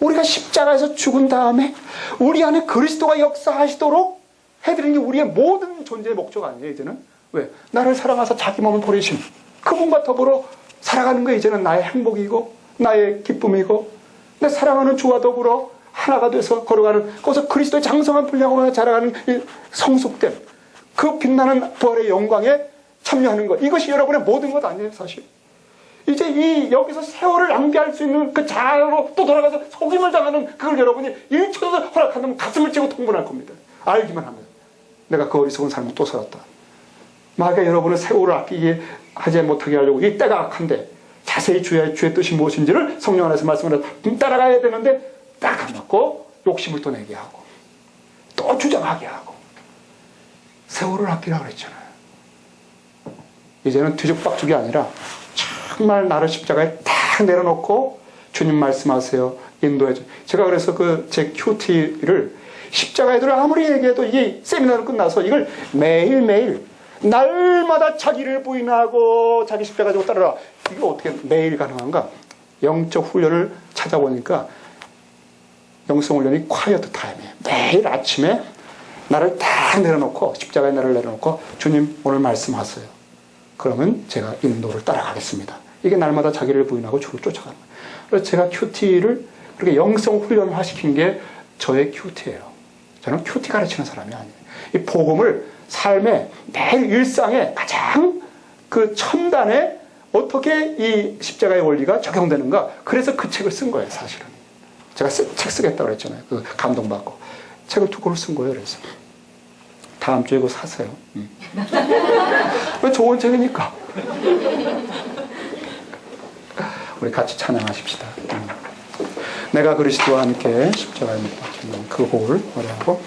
우리가 십자가에서 죽은 다음에 우리 안에 그리스도가 역사하시도록 해드리는 게 우리의 모든 존재의 목적 아니에요. 이제는 왜? 나를 사랑하사 자기 몸을 버리신 그분과 더불어 살아가는 게 이제는 나의 행복이고 나의 기쁨이고 내 사랑하는 주와 더불어 하나가 돼서 걸어가는 거기서 그리스도의 장성한 분량으로 자라가는 이 성숙됨 그 빛나는 부활의 영광에 참여하는 것 이것이 여러분의 모든 것 아니에요. 사실 이제 이 여기서 세월을 낭비할 수 있는 그 자아로 또 돌아가서 속임을 당하는 그걸 여러분이 1초도 허락한다면 가슴을 찌고 통분할 겁니다. 알기만 하면 내가 그 어리석은 삶을 또 살았다. 마귀가 여러분의 세월을 아끼게 하지 못하게 하려고 이 때가 악한데 자세히 주의 뜻이 무엇인지를 성령 안에서 말씀을 해서 따라가야 되는데 딱 안 맞고 욕심을 또 내게 하고 또 주장하게 하고 세월을 아끼라고 그랬잖아요. 이제는 뒤죽박죽이 아니라 정말 나를 십자가에 딱 내려놓고 주님 말씀하세요. 인도해줘. 제가 그래서 제 큐티를 십자가에들 아무리 얘기해도 이게 세미나를 끝나서 이걸 매일매일 날마다 자기를 부인하고 자기 십자가 지고 따르라. 이거 어떻게 매일 가능한가? 영적 훈련을 찾아보니까 영성 훈련이 콰이어트 타임이에요. 매일 아침에 나를 딱 내려놓고 십자가에 나를 내려놓고 주님 오늘 말씀하세요. 그러면 제가 인도를 따라가겠습니다. 이게 날마다 자기를 부인하고 주를 쫓아가는 거예요. 그래서 제가 큐티를 그렇게 영성 훈련을 시킨 게 저의 큐티예요. 저는 큐티 가르치는 사람이 아니에요. 이 복음을 삶의 매일 일상에 가장 그 첨단에 어떻게 이 십자가의 원리가 적용되는가. 그래서 그 책을 쓴 거예요, 사실은. 제가 책 쓰겠다고 그랬잖아요. 그 감동받고. 책을 두 권을 쓴 거예요, 그래서. 다음 주에 그거 사세요. 왜 좋은 책이니까. 우리 같이 찬양하십시다. 내가 그리스도와 함께 십자가에 못 박히는 그 곡을 노래하고